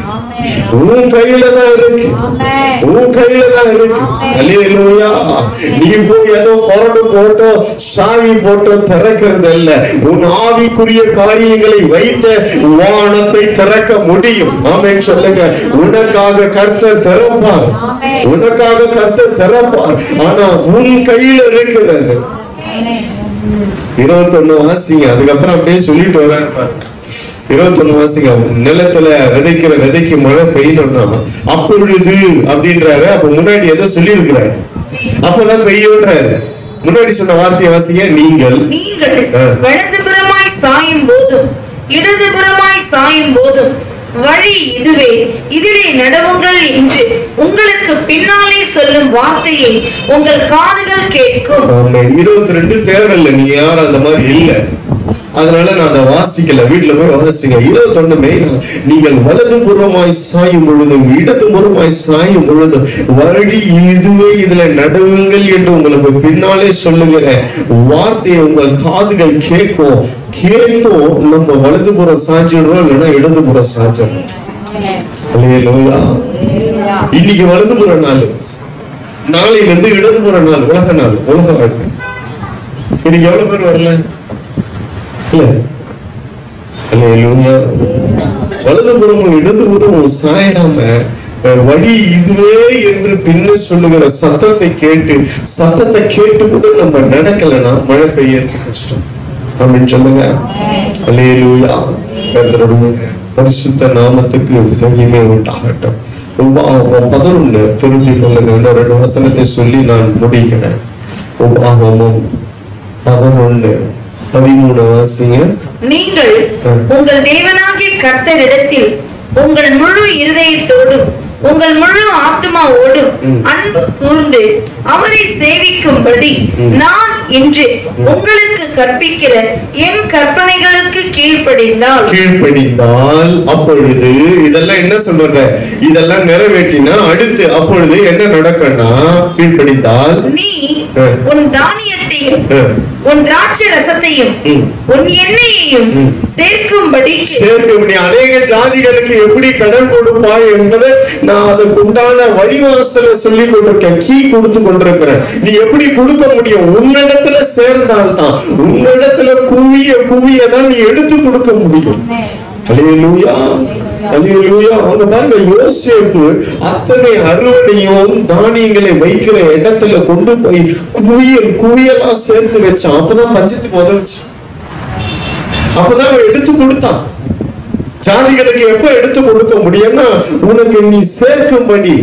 உன் கையில தான் இருக்கு. உன் கையில தான் இருக்கு. அல்லேலூயா. நீ போய் ஏதோ கொரடு போட்டோ சாவி போட்டோ திறக்கிறது இல்ல. உன் ஆவிக்குரிய காரியங்களை வைத்த வானத்தை திறக்க முடியும். ஆமென் சொல்லுங்க. உனக்காக கர்த்தர் திறப்பார். உனக்காக கர்த்தர் திறப்பார். ஆனா உன் கையில இருக்கிறது. 21 வாசிங்க. அதுக்கப்புறம் அப்படியே சொல்லிட்டு வர்றாரு பாருங்க. 21 வாசிங்க. நிலத்துல விதைக்கிற விதைக்கு மழை பெய்யணும்னா அப்பொழுது அப்படின்றாரு. அப்ப முன்னாடி ஏதோ சொல்லி இருக்கிறாரு, அப்பதான் பெய்யுன்றாரு. முன்னாடி சொன்ன வார்த்தையை வாசிங்க. நீங்கள்
வலதுபுறமாய் சாயும் போதும் இடதுபுறமாய் சாயும் போதும் வழி இதுவே, இதிலே நடவுங்கள் என்று உங்களுக்கு பின்னாலே சொல்லும் வார்த்தையை உங்கள் காதுகள் கேட்கும்.
22 தேவையில்லை. நீ யாரும் அந்த மாதிரி இல்ல, அதனால நான் அதை வாசிக்கல. வீட்டுல போய் வாசிங்க. 21 மெயின். நீங்கள் வலதுபுறமாய் சாயும் பொழுதும் இடதுபுறமாய் சாயும் பொழுதும் வழி இதுவே, இதுல நடுவுங்கள் என்று உங்களுக்கு பின்னாலே சொல்லுகிற வார்த்தையை உங்கள் காதுகள் கேட்கும். கேட்டும் நம்ம வலதுபுறம் சாஞ்சிடுறோம், இல்லைன்னா இடதுபுறம் சாஞ்சிடுறோம். அல்லேலூயா. இன்னைக்கு வலதுபுற நாள், நாளையில இருந்து இடதுபுற நாள், உலக நாள், உலக வாழ்க்கை. இன்னைக்கு எவ்வளவு பேர் வரல? வலதுபுறமும் இடதுபுறமும் சாயாம வழி இதுவே என்று பின்ன சொல்லுகிற சத்தத்தை கேட்டு கூட நம்ம நடக்கலன்னா மழை பெய்யறது கஷ்டம். அப்படின்னு சொல்லுங்க. அல்லேலூயா. கர்த்தருடைய பரிசுத்த நாமத்துக்கு மகிமை உண்டாகட்டும். 11 திருப்பி கொள்ளுங்க. இன்னும் 2 வசனத்தை சொல்லி நான் முடிக்கிறேன். 11 13 வாசிங்க.
நீங்கள் உங்கள் தேவனாகிய கர்த்தரிடத்தில் உங்கள் முழு இருதயத்தோடும் உங்கள் முழு ஆத்மாவோடும் அன்பு கூர்ந்து அவரை சேவிக்கும்படி நான் இன்று உங்களுக்கு கற்பிக்கிற என் கற்பனைகளுக்கு கீழ்ப்படிந்தால்
அப்பொழுது இதெல்லாம் என்ன சொல்ற? இதெல்லாம் நிறைவேற்றினா அடுத்து அப்பொழுது என்ன நடக்கும்னா, கீழ்ப்படிந்தால்
நீ உன் தானியத்தையும் உன் திராட்சை ரசத்தையும் உன் எண்ணெயையும் சேர்க்கும்படி
அநேக ஜாதிகளுக்கு எப்படி கடன் கொடுப்பாய் என்பதை நான் அதுக்கு உண்டான வழிவாசலை சொல்லி கொண்டிருக்கேன், கீ கொடுத்து கொண்டிருக்கிறேன். நீ எப்படி கொடுக்க முடியும்? உன்னிடத்துல சேர்ந்தால்தான், உன்னிடத்துல குவியதான் நீ எடுத்து கொடுக்க முடியும். அல்லேலூயா. அல்லேலூயா. அவங்க பாருங்க, யோசேப்பு அத்தனை அறுவடையும் தானியங்களை வைக்கிற இடத்துல கொண்டு போய் குவியலா சேர்த்து வச்சான். அப்பதான் பஞ்சத்துக்கு உதவுச்சு. அப்பதான் எடுத்து கொடுத்தான். ஜாதிகளுக்கு எப்ப எடுத்து கொடுக்க முடியும்னா உனக்கு நீ சேர்க்கும்படி.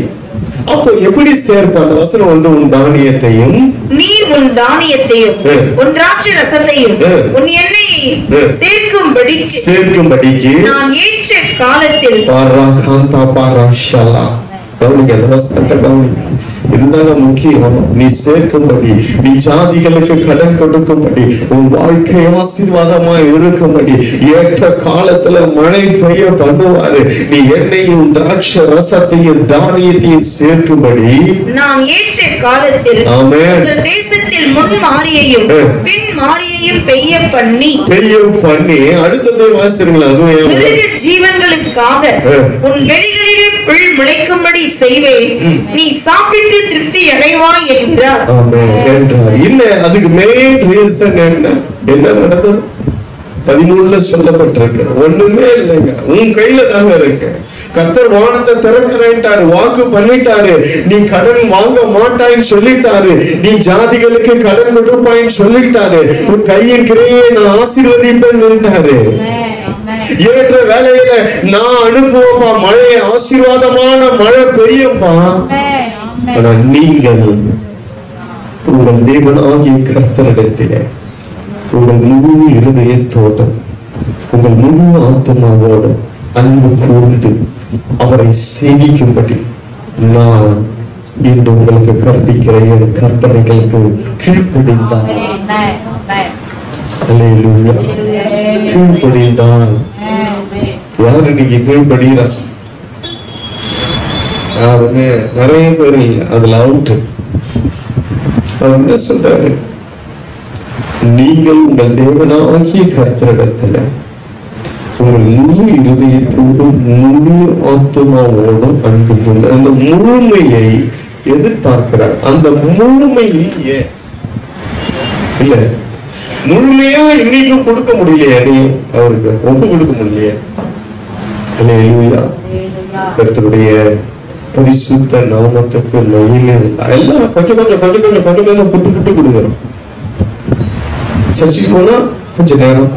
அப்போ எப்படி சேர்ப்ப? அந்த வசனம் வந்து உன் தானியத்தையும்
நீ உன் தானியத்தையும் உன் திராட்சை ரசத்தையும் உன் எண்ணெயையும் சேர்க்கும்படிக்கு நான் ஏற்ற காலத்தில்
கவனிங்க. அந்த வசனத்தை கவனிங்க. இதுதாங்க முக்கியம். நீ சேர்க்கும்படி, நீ ஜாதிகளுக்கு கடன் கொடுக்கும்படி, உன் வாழ்க்கை ஆசீர்வாதமா இருக்கும்படி ஏற்ற காலத்துல மழை பெய்ய பண்ணுவாரு. நீ எண்ணெயும் திராட்சை ரசத்தையும் தானியத்தையும் சேர்க்கும்படி
நான் ஏற்ற காலத்தில் உங்கள் தேசத்தில் முன் மாரியையும் பின் மாரியையும் பெய்ய பண்ணி அடுத்ததை வாசிருங்களா? மிருக ஜீவன்களுக்காக உன் வெளிகளிலே புல் முளைக்கும்படி செய்வேன், நீ சாப்பிட்டு திருப்தி அடைவாய் என்கிறார்.
இல்ல, அதுக்கு மெயின் ரீசன் என்ன நடந்தது? 13 சொல்லப்பட்டிருக்கு. ஒண்ணுமே இல்லைங்க, உன் கையில தாங்க இருக்கு. கர்த்தர் வானத்தை திறக்கிறேன்ட்டாரு, வாக்கு பண்ணிட்டாரு. நீ கடன் வாங்க மாட்டாயின்னு சொல்லிட்டாரு, நீ ஜாதிகளுக்கு கடன் கொடுப்பாயின்னு சொல்லிட்டாரு, உன் கையின் கிரையை நான் ஆசீர்வதிப்பேன்னுட்டாரு. ஏற்ற வேலையில நான் அனுப்புவப்பா மழை, ஆசீர்வாதமான மழை பெய்யும்பா. ஆனா நீங்கள் உங்கள் தேவனாகிய கர்த்தரிடத்திலே உங்கள் முழு இருதயத்தோடு, உங்கள் முழு ஆத்மாவோடு அன்பு கூர்ந்து அவரை சேவிக்கும்படி நான் இன்று உங்களுக்கு கற்பிக்கிற என் கற்பனைகளுக்கு கீழ்ப்படிந்தால், கீழ்ப்படிந்தால் யாரு நீங்க கீழ்படுகிறா? யாருமே நிறைய பேர் இல்லை, அதுல அவுட். அவர் என்ன சொல்றாரு? நீங்கள் உங்கள் தேவனாகிய கர்த்தரிடத்துல உங்கள் முழு இருதயத்தோடும் முழு ஆத்மாவோடும் அன்பு கொண்டு, அந்த முழுமையை எதிர்பார்க்கிறார். அந்த முழுமையில் இல்ல, முழுமையா இன்னைக்கும் கொடுக்க முடியலையே, அவருக்கு ஒப்பு கொடுக்க முடியலையே. கர்த்தருடைய பரிசுத்த நாமத்துக்கு மகிமை. எல்லாம் கொஞ்சம் கொஞ்சம் கொஞ்சம் கொஞ்சம் கொஞ்சம் கொஞ்சம் புட்டு புட்டு கொடுக்குறோம். சர்ச்சுக்கு போனா கொஞ்ச நேரம்,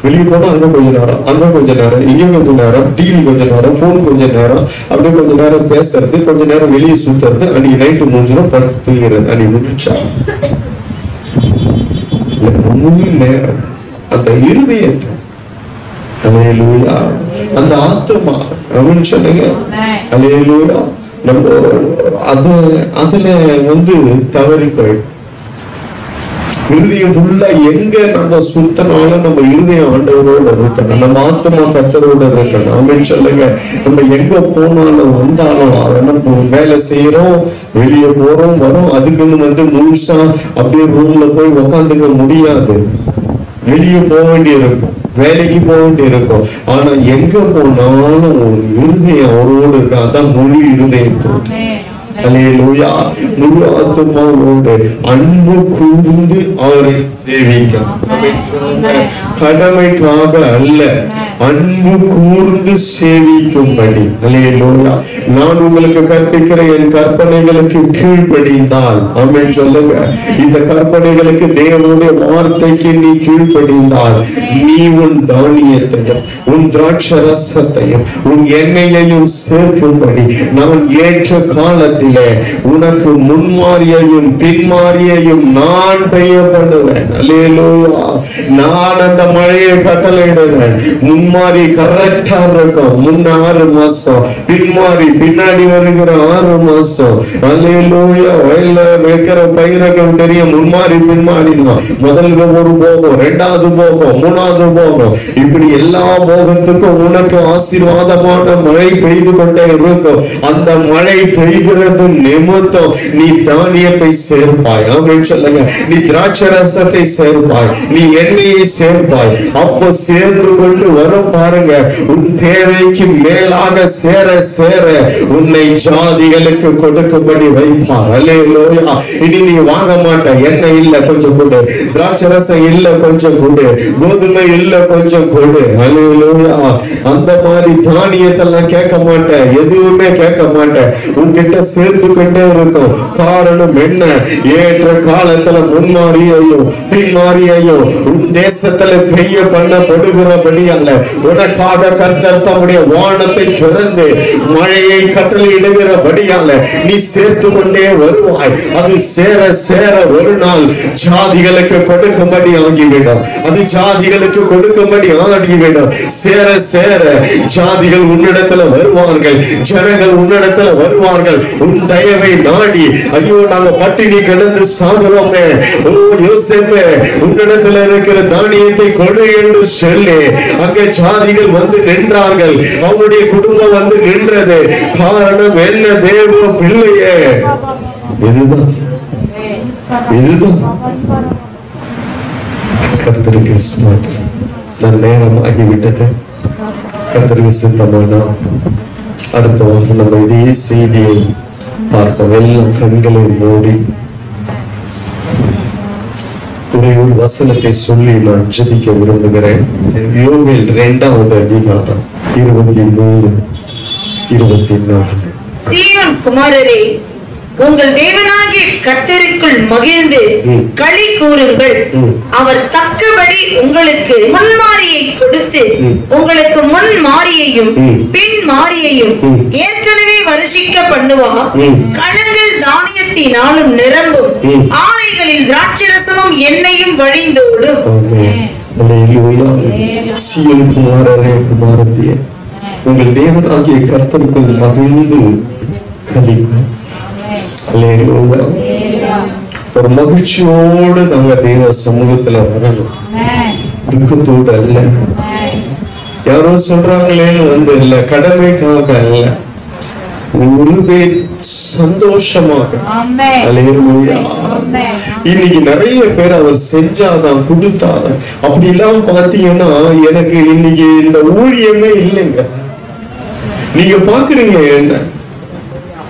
வெளியே போனா அங்க கொஞ்ச நேரம், அங்க கொஞ்ச நேரம், இங்க கொஞ்ச நேரம், டிவி கொஞ்ச நேரம், போன் கொஞ்ச நேரம், அப்படியே கொஞ்ச நேரம் பேசுறது, கொஞ்ச நேரம் வெளியே சுத்துறது, அன்னைக்கு நைட்டு முடிஞ்சிடும், படுத்து தூங்கிறது. அன்னைக்கு முடிச்சா முழு நேரம் அந்த இருதயத்தை, அல்லேலூயா, அந்த ஆத்மா அப்படின்னு சொன்னீங்க. அல்லேலூயா, நம்ம அதுல தவறி போயிடும். இருதயம் ஃபுல்லா எங்க நம்ம சுத்தனாலும் நம்ம இருதயம் ஆண்டவரோட இருக்கணும், நம்ம ஆத்மா கர்த்தரோட இருக்கணும். அப்படின்னு சொல்லுங்க. நம்ம எங்க போனாலும் வந்தாலும் நம்ம வேலை செய்யறோம், வெளியே போறோம் வரோம், அதுக்குன்னு முழுசா அப்படியே ரூம்ல போய் உக்காந்துக்க முடியாது. வெளியே போக வேண்டி இருக்கும், வேலைக்கு போக வேண்டி இருக்கும். ஆனா எங்க போனாலும் ஒரு இருதயம் அவரோடு இருக்கு. அதான் முழு இருதயத்தோடு, அல்லேலூயா, முழு ஆத்மாவோடு அன்பு கூர்ந்து அவரை சேவிக்கணும். கடமைக்காக அல்ல, அன்பு கூர்ந்து சேவிக்கும்படி. அல்லேலூயா. நான் உங்களுக்கு கற்பிக்கிற என் கற்பனைகளுக்கு கீழ்ப்படிந்தால், ஆமென் சொல்லுங்க. இந்த கற்பனைகளுக்கு, தேவனுடைய வார்த்தைக்கு நீ கீழ்ப்படிந்தால், நீ உன் தானியத்தையும் உன் திராட்சை ரசத்தையும் உன் எண்ணெயையும் சேர்க்கும்படி நான் ஏற்ற காலத்தில் உனக்கு முன்மாரியையும் பின்மாரியையும் நான் பெய்ய பண்ணுவேன். அல்லேலூயா. நான் அந்த மழையை கட்டளையிடுவேன். முன்மாரி கரெக்டா இருக்கும், முன்ன 6 மாசம், பின்மாரி பின்னாடி வருகிற 6 மாசம். அல்லேலூயா. வயல்ல வைக்கிற பயிர்கள் தெரியும், முன்மாரி பின்மாரினா. முதல்ல ஒரு போகம், 2வது போகம், 3வது போகம், இப்படி எல்லா போகத்துக்கும் உனக்கு ஆசீர்வாதமான மழை பெய்து கொண்டே இருக்கும். அந்த மழை பெய்கிறது நிமித்தம் நீ தானியத்தை சேர்ப்பாய். ஆமென் சொல்லுங்க. நீ திராட்சை ரசத்தை சேர்ப்பாய், நீ எண்ணெயை சேர்ப்பாய். அப்போ சேர்ந்து கொண்டு வரும் பாருங்க, உன் தேவைக்கு மேலாக சேர சேர உன்னை ஜாதிகளுக்கு கொடுக்கும்படி வைப்பார். அல்லேலூயா. இனி நீ வாங்க மாட்ட. எண்ணெய் இல்ல கொஞ்சம் கொடு, திராட்சை ரசம் இல்ல கொஞ்சம் கொடு, கோதுமை இல்ல கொஞ்சம் கொடு. அல்லேலூயா. அந்த மாதிரி தானியத்தெல்லாம் கேட்க மாட்டேன், எதுவுமே கேட்க மாட்டேன். உன்கிட்ட சேர்ந்து கொண்டே இருக்கும். காரணம் என்ன? ஏற்ற காலத்துல முன்மாரியையும் பின்மாரியையும் உன் தேசத்துல பெய்ய பண்ணப்படுகிறபடியால உனக்காக கர்த்தர் தம்முடைய வானத்தை திறந்து மழையை கட்டளையிடுகிறபடியால நீ சேர்த்து கொண்டே வருவாய். அது சேர சேர ஒரு நாள் ஜாதிகளுக்கு கொடுக்கும்படி ஆகிவிடும். அது ஜாதிகளுக்கு கொடுக்கும்படி ஆகிவிடும். சேர சேர ஜாதிகள் உன்னிடத்துல வருவார்கள், ஜனங்கள் உன்னிடத்துல வருவார்கள். உன் தயவை நாடி, ஐயோ நாங்க பட்டினி கிடந்து சாகுறோமே, ஓ யோசேப்பே உன்னிடத்துல இருக்கிற தானியத்தை கொடு என்று சொல்லி அங்கே ஜாதிகள் வந்து நின்றார்கள். அவனுடைய குடும்பம் வந்து நின்றது. காரணம் என்ன? தேவ பிள்ளையே, இதுதான் கர்த்தருக்கு ஸ்தோத்திரம். நான் நேரம் ஆகிவிட்டது. கர்த்தருக்கு சித்தமானா அடுத்த வாரம் நம்ம இதே செய்தியை பார்ப்போம். எல்லாம் கண்களை மூடி ஒரே ஒரு வசனத்தை சொல்லி நான் ஜெபிக்க விரும்புகிறேன். யோவேல் 2வது அதிகாரம் 23, 24.
சீயோன் குமாரரே, உங்கள் தேவனாகிய கர்த்தருக்குள் மகிழ்ந்து களி கூறுங்கள். அவர் தக்கபடி உங்களுக்கு முன்மாரியை கொடுத்து உங்களுக்கு முன் மாரியையும் பின் மாரியையும் ஏற்கனவே வருஷிக்க பண்ணுவார். களங்கள் தானியத்தினாலும் நிரம்பும், ஆலைகளில் திராட்சரசமும் எண்ணெயும் வழிந்தோடும்.
சீயோன் குமாரரே, குமாரத்தியே, உங்கள் தேவனாகிய கர்த்தருக்குள் மகிழ்ந்து களி கூறுங்கள். ஒரு மகிழ்ச்சியோடு நாங்க தேவ சமூகத்துல வரணும், துக்கத்தோடு அல்ல. யாரோ சொல்றாங்களேன்னு வந்து இல்ல, கடமைக்காக அல்ல, உருவே சந்தோஷமாக. இன்னைக்கு நிறைய பேர் அவர் செஞ்சாதான் கொடுத்தாதான் அப்படி எல்லாம் பாத்தீங்கன்னா, எனக்கு இன்னைக்கு இந்த ஊழியமே இல்லைங்க. நீங்க பாக்குறீங்க,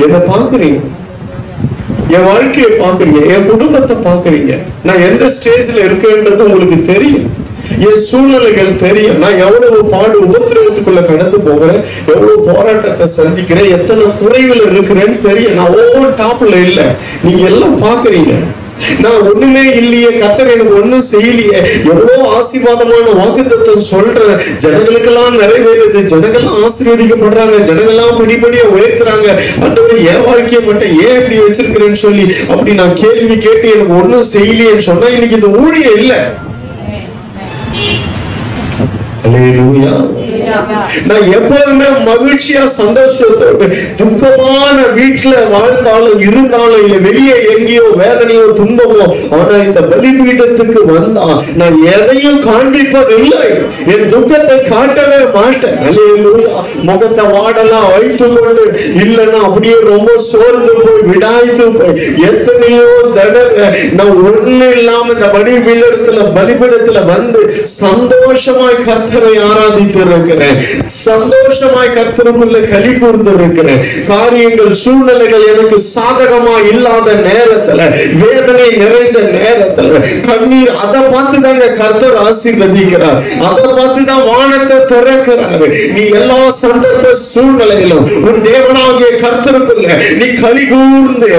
என்ன பாக்குறீங்க, என் வாழ்க்கையை பாக்குறீங்க, என் குடும்பத்தை பாக்குறீங்க. நான் எந்த ஸ்டேஜ்ல இருக்கேன்றது உங்களுக்கு தெரியும், என் சூழ்நிலைகள் தெரியும். நான் எவ்வளவு பாடு உபத்திரவத்துக்குள்ள கடந்து போகிறேன், எவ்வளவு போராட்டத்தை சந்திக்கிறேன், எத்தனை குறைகள் இருக்கிறேன்னு தெரியும். நான் ஒவ்வொரு டாப்ல இல்ல, நீங்க எல்லாம் பாக்குறீங்க. நான் ஒண்ணுமே இல்லையே, கர்த்தர் எனக்கு ஒண்ணும் செய்யலையே, எவ்வளவு ஆசீர்வாதமான வாக்குத்தத்தம் சொல்றேன், ஜனங்களுக்கெல்லாம் நிறைவேறுது, ஜனங்கள்லாம் ஆசீர்வதிக்கப்படுறாங்க, ஜனங்கள்லாம் படிப்படியா உயர்த்துறாங்க, ஆண்டவரே என் வாழ்க்கையை மட்டும் ஏன் இப்படி வச்சிருக்கிறேன்னு சொல்லி அப்படி நான் கேள்வி கேட்டு எனக்கு ஒண்ணும் செய்யலையேன்னு சொன்னா இன்னைக்கு இந்த ஊழியம் இல்லை. அல்லேலூயா. நான் எப்பவுமே மகிழ்ச்சியா சந்தோஷத்தோடு, துக்கமான வீட்டுல வாழ்ந்தாலும் இருந்தாலும் இல்ல, வெளியே எங்கேயோ வேதனையோ துன்பமோ, ஆனா இந்த பலிபீடத்துக்கு வந்தா நான் எதையும் காண்பிப்பது இல்லை, என் துக்கத்தை காட்டவே மாட்டேன். அல்லேலூயா. முகத்தை வாடலாம் வைத்து கொண்டு இல்லைன்னா அப்படியே ரொம்ப சோர்ந்து போய் விடாய்த்து போய் எத்தனையோ தடவை நான் ஒண்ணு இல்லாம இந்த பலிபீடத்துல வந்து சந்தோஷமாய் கர்த்தரை ஆராதித்து இருக்கிறேன், சந்தோஷமாய் கர்த்தருக்குள்ள களி கூர்ந்து இருக்கிறேன். காரியங்கள் சூழ்நிலைகள் எனக்கு சாதகமா இல்லாத நேரத்துல, வேதனை நிறைந்த நேரத்துல, கண்ணீர், அதை பார்த்து தாங்க கர்த்தர் ஆசீர்வதிக்கிறார், அதை பார்த்து தான் வானத்தை திறக்கிறார். நீ எல்லா சந்தர்ப்ப சூழ்நிலையிலும் உன் தேவனாகிய கர்த்தருக்குள்ள நீ களி கூர்ந்து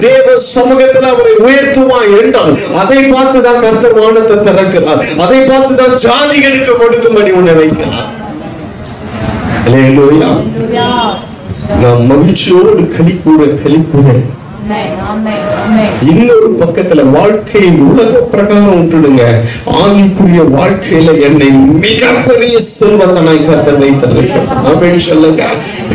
தேவ சமூகத்தில் அவரை உயர்த்துவாய் என்றால் அதை பார்த்து தான் கர்த்தர் வானத்தை திறக்கிறார், அதை பார்த்து தான் ஜாதிகளுக்கு கொடுக்கும்படி உன்னை வைக்கிறார். அல்லேலூயா. நான் மகிழ்ச்சியோடு களி கூற. இன்னொரு பக்கத்துல வாழ்க்கையின் உலக பிரகாரம் விட்டுடுங்க, ஆவிக்குரிய வாழ்க்கையில என்னை மிகப்பெரிய செல்வந்தனாய் கர்த்தர் வைத்திருக்கிறார் சொல்லுங்க.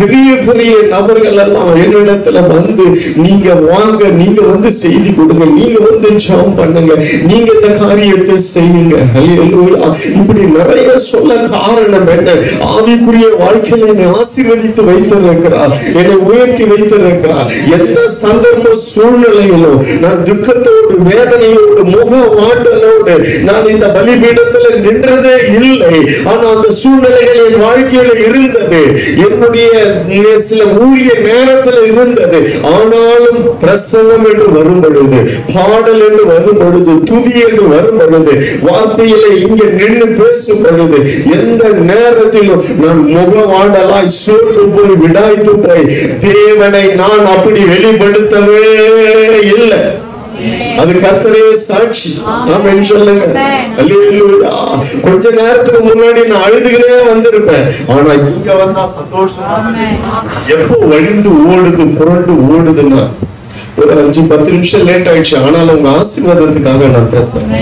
பெரிய பெரிய நபர்கள் எல்லாம் என்னிடத்துல வந்து நீங்க வாங்க, நீங்க வந்து செய்தி கொடுங்க, நீங்க வந்து ஜெபம் பண்ணுங்க, நீங்க இந்த காரியத்தை செய்யுங்க. அல்லேலூயா. இப்படி நிறைய சொல்ல காரணம் என்ன? ஆவிக்குரிய வாழ்க்கையில என்னை ஆசீர்வதித்து வைத்திருக்கிறார், என்னை உயர்த்தி வைத்திருக்கிறார். எந்த சந்தர்ப்ப சூழ்நிலையிலும் நான் துக்கத்தோடு, வேதனையோடு, முக வாட்டலோடு நான் இந்த பலிபீடத்துல நின்றதே இல்லை. ஆனா அந்த சூழ்நிலைகள் என் வாழ்க்கையில இருந்தது, என்னுடைய சில ஊழிய நேரத்துல இருந்தது. ஆனாலும் பிரசங்கம் என்று வரும் பொழுது, பாடல் என்று வரும் பொழுது, துதி என்று வரும் பொழுது, வார்த்தையில இங்க நின்று பேசும் பொழுது, எந்த நேரத்திலும் நான் முகவாடலாய் சோர்ந்து போய் விடாய்த்து போய் தேவனை நான் அப்படி வெளிப்படுத்தவே இல்லை. அது கர்த்தரே சாட்சி. ஆமென் சொல்லுங்க. அல்லேலூயா. கொஞ்ச நேரத்துக்கு முன்னாடி நான் அழுதுகிட்டே வந்திருப்பேன், ஆனா இங்க வந்தா சந்தோஷமா. எப்போ வழிந்து ஓடுது, புரண்டு ஓடுதுன்னா ஒரு 5-10 நிமிஷம் லேட் ஆயிடுச்சு, ஆனாலும் உங்க ஆசீர்வாதத்துக்காக நான் பேசுறேன்.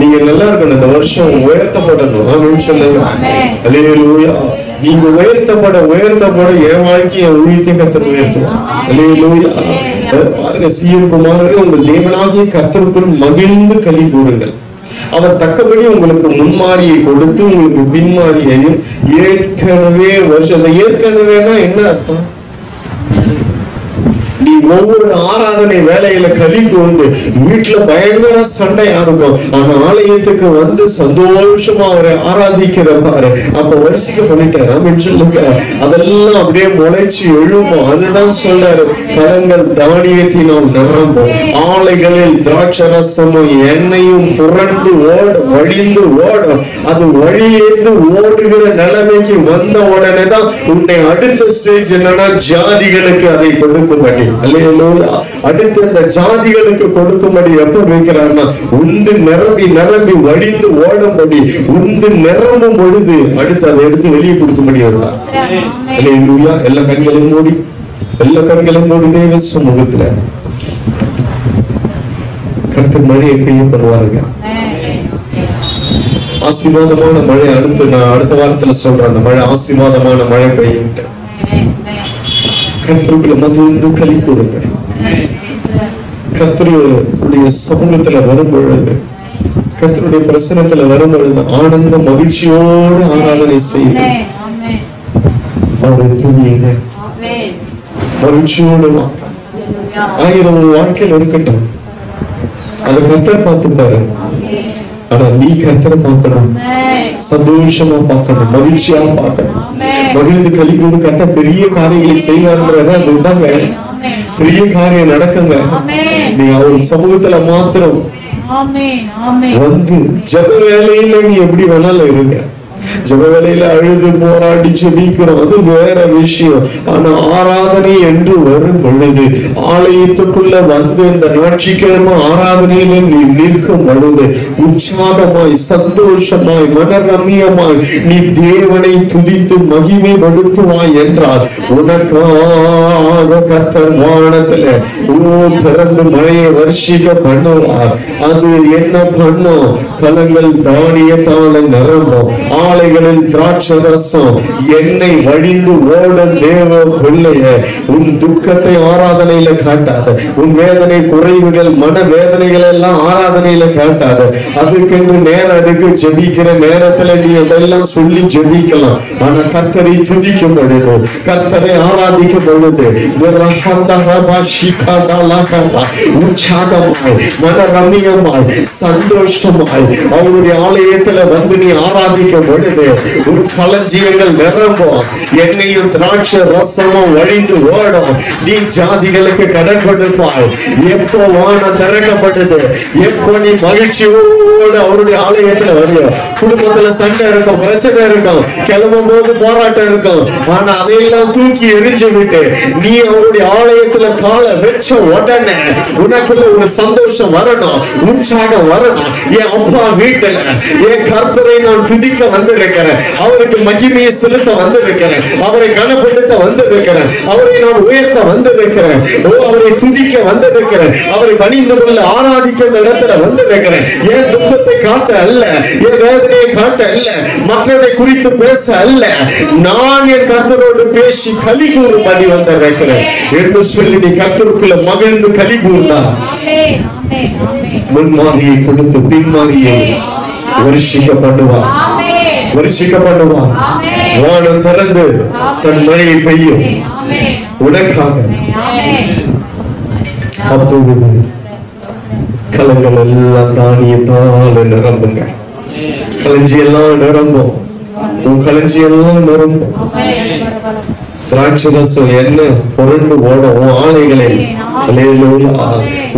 நீங்க நல்லா இருக்கணும், இந்த வருஷம் உயர்த்தப்படணும். ஆமென் சொல்லுங்க. அல்லேலூயா. நீங்க உயர்த்தப்பட உயர்த்தப்பட என் வாழ்க்கையை ஊழியத்தை கர்த்தர் உயர்த்துவார். அல்லேலூயா. பாருங்க, சீயோன் குமாரரே, உங்கள் தேவனாகிய கர்த்தருக்குள் மகிழ்ந்து களி கூறுங்கள். அவர் தக்கபடி உங்களுக்கு முன்மாரியை கொடுத்து உங்களுக்கு பின்மாரியையும் ஏற்கனவே வருஷத்தை ஏற்கனவேனா என்ன அர்த்தம்? நீ ஒவ்வொரு ஆராதனை வேலையில களி கொண்டு வீட்டுல பயங்கர சண்டையா இருக்கும், ஆனா ஆலயத்துக்கு வந்து சந்தோஷமா அவரை ஆராதிக்கிற பாரு, அப்ப வருஷிக்க பண்ணிட்டாரு அப்படின்னு சொல்லுங்க. அதெல்லாம் அப்படியே முளைச்சு எழும்பும். அதுதான் சொல்றாரு, கலங்கள் தானியத்தினால் நிரம்பும், ஆலைகளில் திராட்சரசமும் எண்ணெயும் புரண்டு வழிந்து ஓடும். அது வழியேந்து ஓடுகிற நிலைமைக்கு வந்த உடனே தான் உன்னை அடுத்த ஸ்டேஜ் என்னன்னா ஜாதிகளுக்கு அதை கொடுக்கும்படி. அல்லேலூயா. அடுத்து இந்த ஜாதிகளுக்கு கொடுக்கும்படி எப்ப வைக்கிறார்னா, உந்து நிரம்பி நிரம்பி வடிந்து ஓடும்படி, உந்து நிரம்பும் பொழுது அடுத்து அதை எடுத்து வெளியே கொடுக்கும்படி வருவார். அல்லேலூயா. எல்லா கண்களும் மூடி, எல்லா கண்களும் மூடி தேவ சமூகத்துல கர்த்தர் மழையை பெய்ய பண்ணுவாருங்க. ஆசீர்வாதமான மழை. நான் அடுத்த வாரத்துல சொல்றேன், அந்த மழை ஆசீர்வாதமான மழை பெய்யும். கர்த்தருக்குள்ள மகிழ்ந்து களி கூறுங்க. கர்த்தருடைய சமூகத்துல வரும்பொழுது, கர்த்தருடைய பிரசனத்துல வரும்பொழுது ஆனந்த மகிழ்ச்சியோடு ஆராதனை செய்து அவரை துதியுங்க. மகிழ்ச்சியோடு வாங்க. 1000 வாழ்க்கையில் இருக்கட்டும், அதை கர்த்தர் பார்த்துப்பாரு. ஆனா நீ கர்த்தரை பார்க்கணும், சந்தோஷமா பார்க்கணும், மகிழ்ச்சியா பார்க்கணும். மகிழ்ந்து களி கூறு. கர்த்தர் பெரிய காரியங்களை செய்வார்ன்றத அதுதாங்க, பெரிய காரியம் நடக்குங்க. நீ அவர் சமூகத்துல மாத்திரம் வந்து ஜப வேலையில நீ எப்படி வேணாலும் இருங்க. ஜப வேலையில அழுது போராடி ஜெபிக்கிறோம், அது வேற விஷயம். ஆனா ஆராதனை என்று வரும் பொழுது, ஆலயத்துக்குள்ள வந்து இந்த ஞாயிற்றுக்கிழமை ஆராதனையில நீ நிற்கும் பொழுது உற்சாகமாய் சந்தோஷமாய் மனரமியமாய் நீ தேவனை துதித்து மகிமைப்படுத்துவாய் என்றால் உனக்காக கர்த்தர் வானத்துல திறந்து மழையை வருஷிக்க பண்ணுவார். அது என்ன பண்ணும்? கலங்கள் தானியத்தால நிரம்பும், ஆலைகளில் திராட்சரசம் எண்ணெய் வழிந்து ஓடும். தேவ பிள்ளைய, உன் துக்கத்தை ஆராதனையில காட்டாத, உன் வேதனை குறைவுகள் மன வேதனைகள் எல்லாம் ஆராதனையில காட்டாத. அதுக்கென்று நேரம் இருக்கு. ஜெபிக்கிற நேரத்துல நீ அதெல்லாம் சொல்லி ஜெபிக்கலாம். ஆனா கர்த்தரை துதிக்கும் பொழுது, கர்த்தரை ஆராதிக்கும் பொழுது உற்சாகமாய் மனரமியமாய் சந்தோஷமாய் அவருடைய ஆலயத்துல வந்து நீ ஆராதிக்கும் பொழுது ஒரு களஞ்சியங்கள் நிரம்பும், எண்ணெயும் திராட்சை ரசமும் வழிந்து ஓடும். நீ ஜாதிகளுக்கு கடன் கொடுப்பாய். எப்போ வானம் திறக்கப்படுது, எப்போ நீ மகிழ்ச்சியோடு அவருடைய ஆலயத்துல வருக. குடும்பத்துல சண்டை இருக்கும், பிரச்சனை இருக்கும், கிளம்பும் போது போராட்டம் இருக்கும், ஆனா அதையெல்லாம் தூக்கி எரிஞ்சு விட்டு நீ அவருடைய ஆலயத்துல காலை வச்ச உடனே உனக்குள்ள ஒரு சந்தோஷம் வரணும், உற்சாகம் வரணும். என் அப்பா வீட்டுல என் கர்த்தரை நான் துதிக்க வந்திருக்கிறேன், அவருக்கு மகிமையை செலுத்த வந்திருக்கிறேன், அவரை கனப்படுத்த வந்திருக்கிறேன், அவரை நான் உயர்த்த வந்திருக்கிறேன், அவரை துதிக்க வந்திருக்கிறேன், அவரை பணிந்து கொள்ள ஆராதிக்க இடத்துல வந்திருக்கிறேன். என் துக்கத்தை காட்ட அல்ல, என் வேதனையை காட்ட அல்ல, மற்றதை குறித்து பேச அல்ல, நான் என் கர்த்தரோடு பேசி களி கூறும்படி வந்திருக்கிறேன் என்று சொல்லி நீ கர்த்தருக்குள்ள மகிழ்ந்து களி கூர்ந்தார். முன்மாரியை கொடுத்து பின்மாரியை வருஷிக்கப்படுவார், வருஷிக்கப்படுவார். வானம் திறந்து தன் மழையை பெய்யும் உனக்காக. அப்பொழுது கலங்கள் எல்லாம் தானியத்தால நிரம்புங்க. களஞ்சி எல்லாம் நிரம்பும், உன் களஞ்சி எல்லாம் நிரம்பும். திராட்சரசம் என்ன புரண்டு ஓடும் உன் ஆலைகளில்,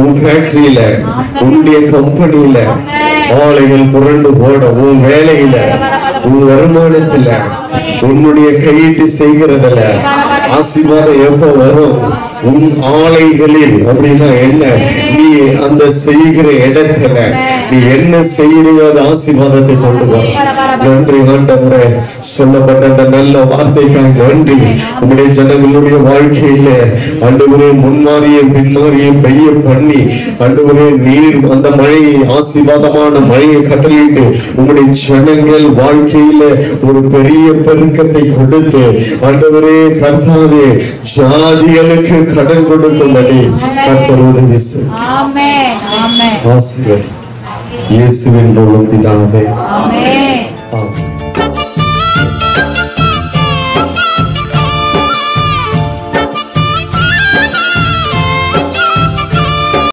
உன் ஃபேக்டரியில, உன்னுடைய கம்பெனியில ஆலைகள் புரண்டு ஓடும். உன் வேலையில, உன் வருமானத்துல, உன்னுடைய கையிட்டு செய்கிறதுல ஆசீர்வாதம் எப்ப வரும்? உன் ஆலைகளில் அப்படின்னா என்ன, நீ அந்த செய்கிற இடத்துல நீ என்ன செய்யறியோ அது ஆசீர்வாதத்தை கொண்டு வரும். நன்றி ஆண்டவரே, சொல்லப்பட்ட அந்த நல்ல வார்த்தைக்காக நன்றி. உங்களுடைய ஜனங்களுடைய வாழ்க்கையில ஆண்டவரே முன்மாரியும் பின்மாரியும் பெய்ய பண்ணி ஆண்டவரே நீர் அந்த மழையை ஆசீர்வாதமான மழையை கட்டளையிட்டு உங்களுடைய ஜனங்கள் வாழ்க்கையில ஒரு பெரிய பெருக்கத்தை கொடுத்து ஆண்டவரே கர்த்தாவே ஜாதிகளுக்கு கடன் கொடுக்கும்படி கர்த்தர் உதவி செய்வார். ஆமென். ஆமென். ஆசீர்வதி இயேசுவின் மூலம் பிதாவே. ஆமென்.